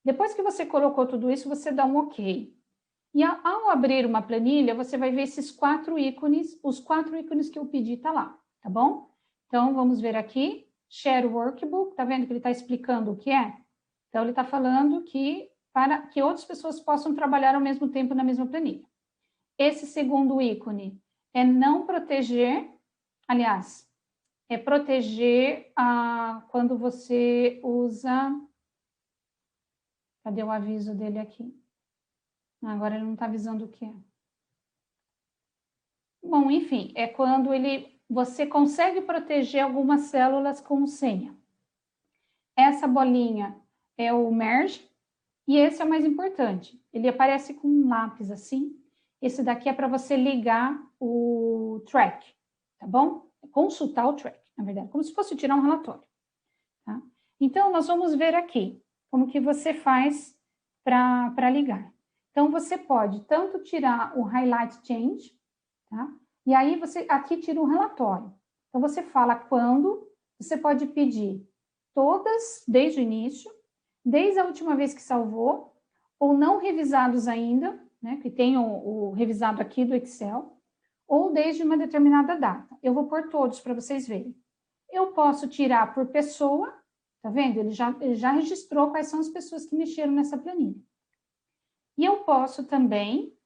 Speaker 2: Depois que você colocou tudo isso, você dá um OK. E ao abrir uma planilha, você vai ver esses 4 ícones, os 4 ícones que eu pedi tá lá, tá bom? Então, vamos ver aqui, Share Workbook, tá vendo que ele está explicando o que é? Então, ele está falando que para que outras pessoas possam trabalhar ao mesmo tempo na mesma planilha. Esse segundo ícone é não proteger, aliás, é proteger quando você usa... Cadê o aviso dele aqui? Agora ele não está avisando o que é. Bom, enfim, é quando você consegue proteger algumas células com senha. Essa bolinha é o merge, e esse é o mais importante. Ele aparece com um lápis assim. Esse daqui é para você ligar o track, tá bom? Consultar o track, na verdade, como se fosse tirar um relatório. Tá? Então, nós vamos ver aqui como que você faz para ligar. Então, você pode tanto tirar o highlight change, tá? E aí você aqui tira um relatório. Então, você fala quando, você pode pedir todas desde o início, desde a última vez que salvou, ou não revisados ainda, né? Que tem o revisado aqui do Excel, ou desde uma determinada data. Eu vou pôr todos para vocês verem. Eu posso tirar por pessoa, tá vendo? Ele já registrou quais são as pessoas que mexeram nessa planilha. E eu posso também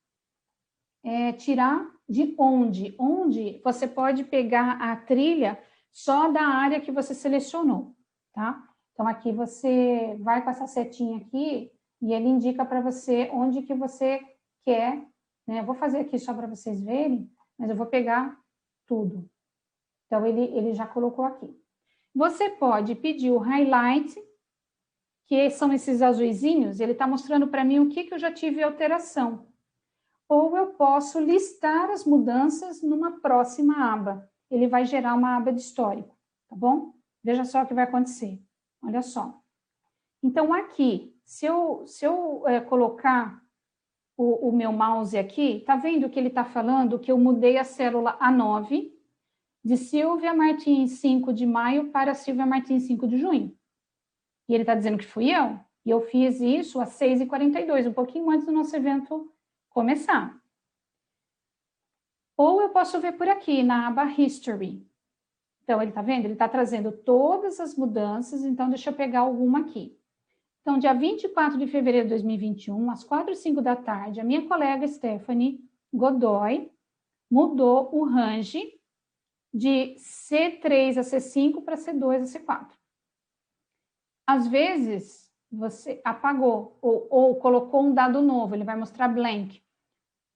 Speaker 2: tirar de onde. Onde você pode pegar a trilha só da área que você selecionou, tá? Então, aqui você vai com essa setinha aqui e ele indica para você onde que você quer, né? Eu vou fazer aqui só para vocês verem, mas eu vou pegar tudo. Então, ele já colocou aqui. Você pode pedir o highlight, que são esses azuizinhos, ele está mostrando para mim o que eu já tive alteração. Ou eu posso listar as mudanças numa próxima aba. Ele vai gerar uma aba de histórico, tá bom? Veja só o que vai acontecer. Olha só. Então, aqui, se eu colocar o meu mouse aqui, tá vendo que ele está falando que eu mudei a célula A9 de Silvia Martins 5 de maio para Silvia Martins 5 de junho. E ele está dizendo que fui eu. E eu fiz isso às 6h42, um pouquinho antes do nosso evento começar. Ou eu posso ver por aqui, na aba History. Então, ele está vendo? Ele está trazendo todas as mudanças, então deixa eu pegar alguma aqui. Então, dia 24 de fevereiro de 2021, às 4h05 da tarde, a minha colega Stephanie Godoy mudou o range de C3 a C5 para C2 a C4. Às vezes, você apagou ou colocou um dado novo, ele vai mostrar blank.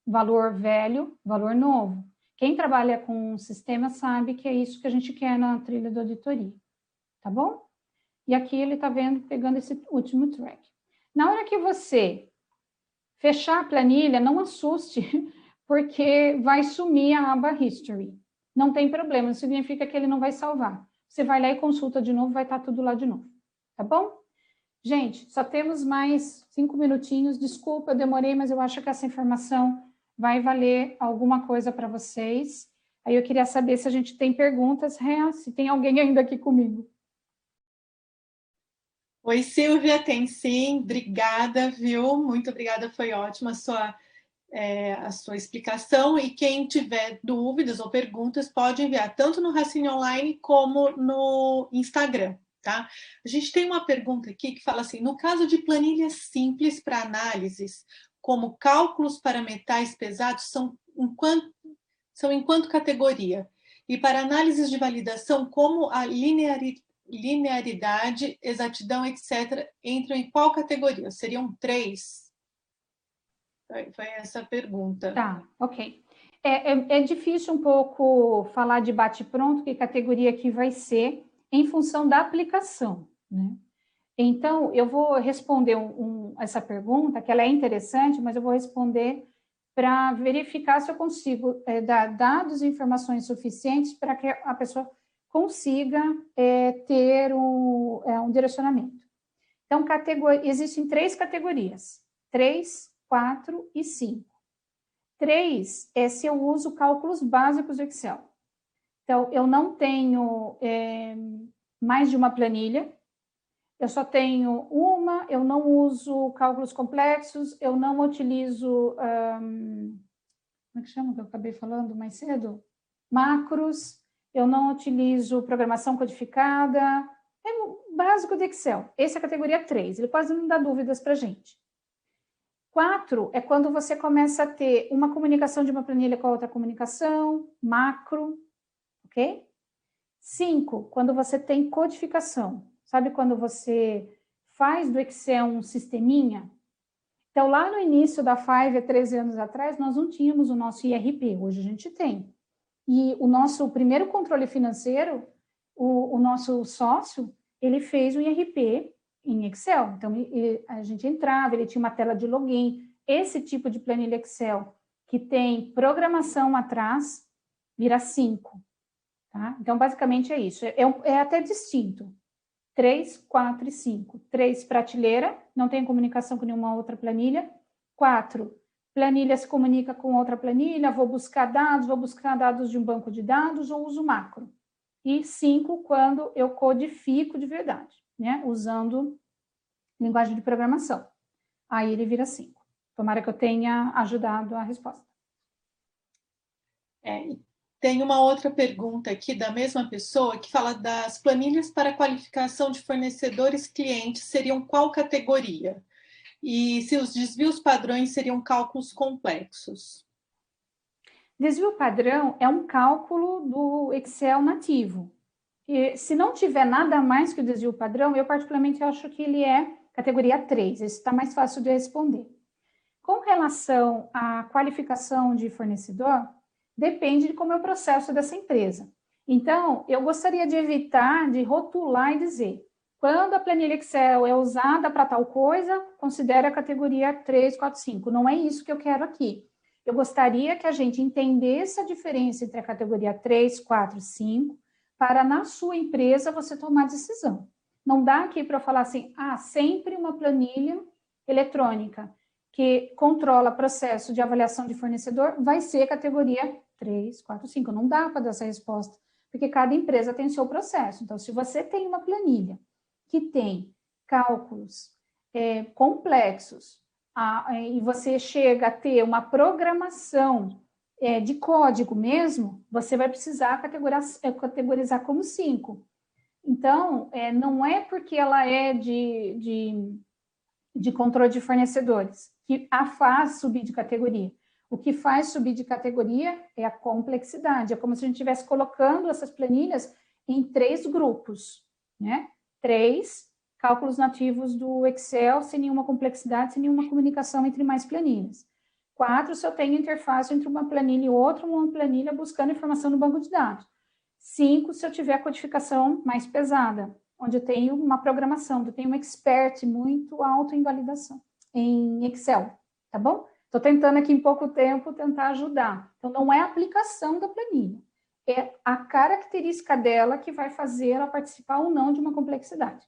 Speaker 2: Valor velho, valor novo. Quem trabalha com sistema sabe que é isso que a gente quer na trilha da auditoria. Tá bom? E aqui ele está vendo, pegando esse último track. Na hora que você fechar a planilha, não assuste, porque vai sumir a aba History. Não tem problema, não significa que ele não vai salvar. Você vai lá e consulta de novo, vai estar tudo lá de novo. Tá bom? Gente, só temos mais 5 minutinhos. Desculpa, eu demorei, mas eu acho que essa informação vai valer alguma coisa para vocês. Aí eu queria saber se a gente tem perguntas, se tem alguém ainda aqui comigo.
Speaker 1: Oi, Silvia, tem sim. Obrigada, viu? Muito obrigada, foi ótima a sua explicação. E quem tiver dúvidas ou perguntas, pode enviar tanto no Raciocínio Online como no Instagram. Tá? A gente tem uma pergunta aqui que fala assim: no caso de planilhas simples para análises, como cálculos para metais pesados, são em quanto categoria? E para análises de validação, como a linearidade, exatidão, etc., entram em qual categoria? Seriam 3? Foi essa a pergunta.
Speaker 2: Tá, ok. É difícil um pouco falar de bate-pronto, que categoria que vai ser, em função da aplicação, né? Então, eu vou responder essa pergunta, que ela é interessante, mas eu vou responder para verificar se eu consigo dar dados e informações suficientes para que a pessoa consiga ter um direcionamento. Então, existem 3 categorias, 3, 4 e 5. 3 é se eu uso cálculos básicos do Excel. Então, eu não tenho mais de uma planilha, eu só tenho uma, eu não uso cálculos complexos, eu não utilizo, como é que chama que eu acabei falando mais cedo? Macros, eu não utilizo programação codificada, é o básico do Excel. Essa é a categoria 3, ele quase não dá dúvidas para a gente. 4 é quando você começa a ter uma comunicação de uma planilha com a outra comunicação, macro, ok? 5, quando você tem codificação. Sabe quando você faz do Excel um sisteminha? Então, lá no início da Five, há 13 anos atrás, nós não tínhamos o nosso IRP, hoje a gente tem. E o nosso primeiro controle financeiro, o nosso sócio, ele fez o IRP em Excel. Então, a gente entrava, ele tinha uma tela de login. Esse tipo de planilha Excel, que tem programação atrás, vira 5. Tá? Então, basicamente é isso. É até distinto. 3, 4 e 5. 3, prateleira, não tem comunicação com nenhuma outra planilha. 4, planilha se comunica com outra planilha, vou buscar dados de um banco de dados ou uso macro. E 5, quando eu codifico de verdade, né? Usando linguagem de programação. Aí ele vira 5. Tomara que eu tenha ajudado a resposta.
Speaker 1: Tem uma outra pergunta aqui da mesma pessoa que fala das planilhas para qualificação de fornecedores clientes seriam qual categoria? E se os desvios padrões seriam cálculos complexos?
Speaker 2: Desvio padrão é um cálculo do Excel nativo. E se não tiver nada mais que o desvio padrão, eu particularmente acho que ele é categoria 3. Esse está mais fácil de responder. Com relação à qualificação de fornecedor, depende de como é o processo dessa empresa. Então, eu gostaria de evitar de rotular e dizer, quando a planilha Excel é usada para tal coisa, considere a categoria 3, 4, 5. Não é isso que eu quero aqui. Eu gostaria que a gente entendesse a diferença entre a categoria 3, 4 e 5, para na sua empresa você tomar decisão. Não dá aqui para eu falar assim, sempre uma planilha eletrônica que controla processo de avaliação de fornecedor, vai ser categoria 3, 4, 5. Não dá para dar essa resposta, porque cada empresa tem seu processo. Então, se você tem uma planilha que tem cálculos complexos, e você chega a ter uma programação de código mesmo, você vai precisar categorizar como 5. Então, não é porque ela é de controle de fornecedores que a faz subir de categoria. O que faz subir de categoria é a complexidade. É como se a gente estivesse colocando essas planilhas em 3 grupos, né? 3 cálculos nativos do Excel, sem nenhuma complexidade, sem nenhuma comunicação entre mais planilhas. 4, se eu tenho interface entre uma planilha e outra, uma planilha buscando informação no banco de dados. 5, se eu tiver a codificação mais pesada, onde eu tenho uma programação, onde eu tenho um expert muito alto em validação, em Excel, tá bom? Estou tentando aqui em pouco tempo tentar ajudar. Então, não é a aplicação da planilha, é a característica dela que vai fazer ela participar ou não de uma complexidade.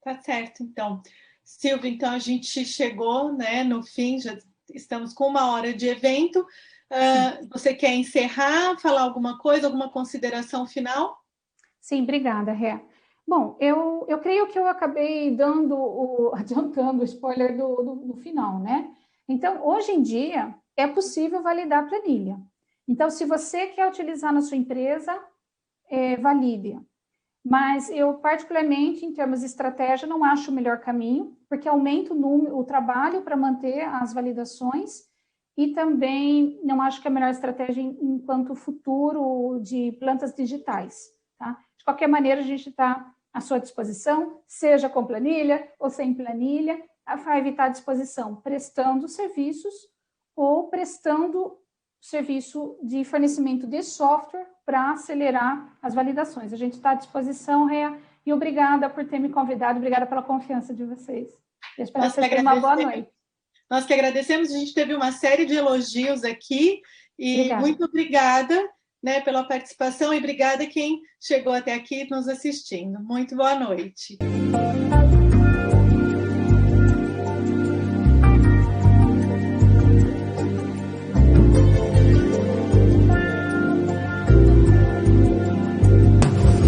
Speaker 1: Tá certo, então. Silvia, então a gente chegou, né, no fim, já estamos com 1 hora de evento. Você quer encerrar, falar alguma coisa, alguma consideração final?
Speaker 2: Sim, obrigada, Ré. Bom, eu creio que eu acabei adiantando o spoiler do final, né? Então, hoje em dia, é possível validar a planilha. Então, se você quer utilizar na sua empresa, valide. Mas eu, particularmente, em termos de estratégia, não acho o melhor caminho, porque aumenta o trabalho para manter as validações e também não acho que é a melhor estratégia enquanto futuro de plantas digitais. Tá? De qualquer maneira, a gente está à sua disposição, seja com planilha ou sem planilha, vai evitar a disposição prestando serviços ou prestando serviço de fornecimento de software para acelerar as validações. A gente está à disposição, Rea, e obrigada por ter me convidado, obrigada pela confiança de vocês. Eu espero que vocês tenham uma boa noite.
Speaker 1: Nós que agradecemos, a gente teve uma série de elogios aqui, e obrigada. Muito obrigada, né, pela participação, e obrigada quem chegou até aqui nos assistindo. Muito boa noite.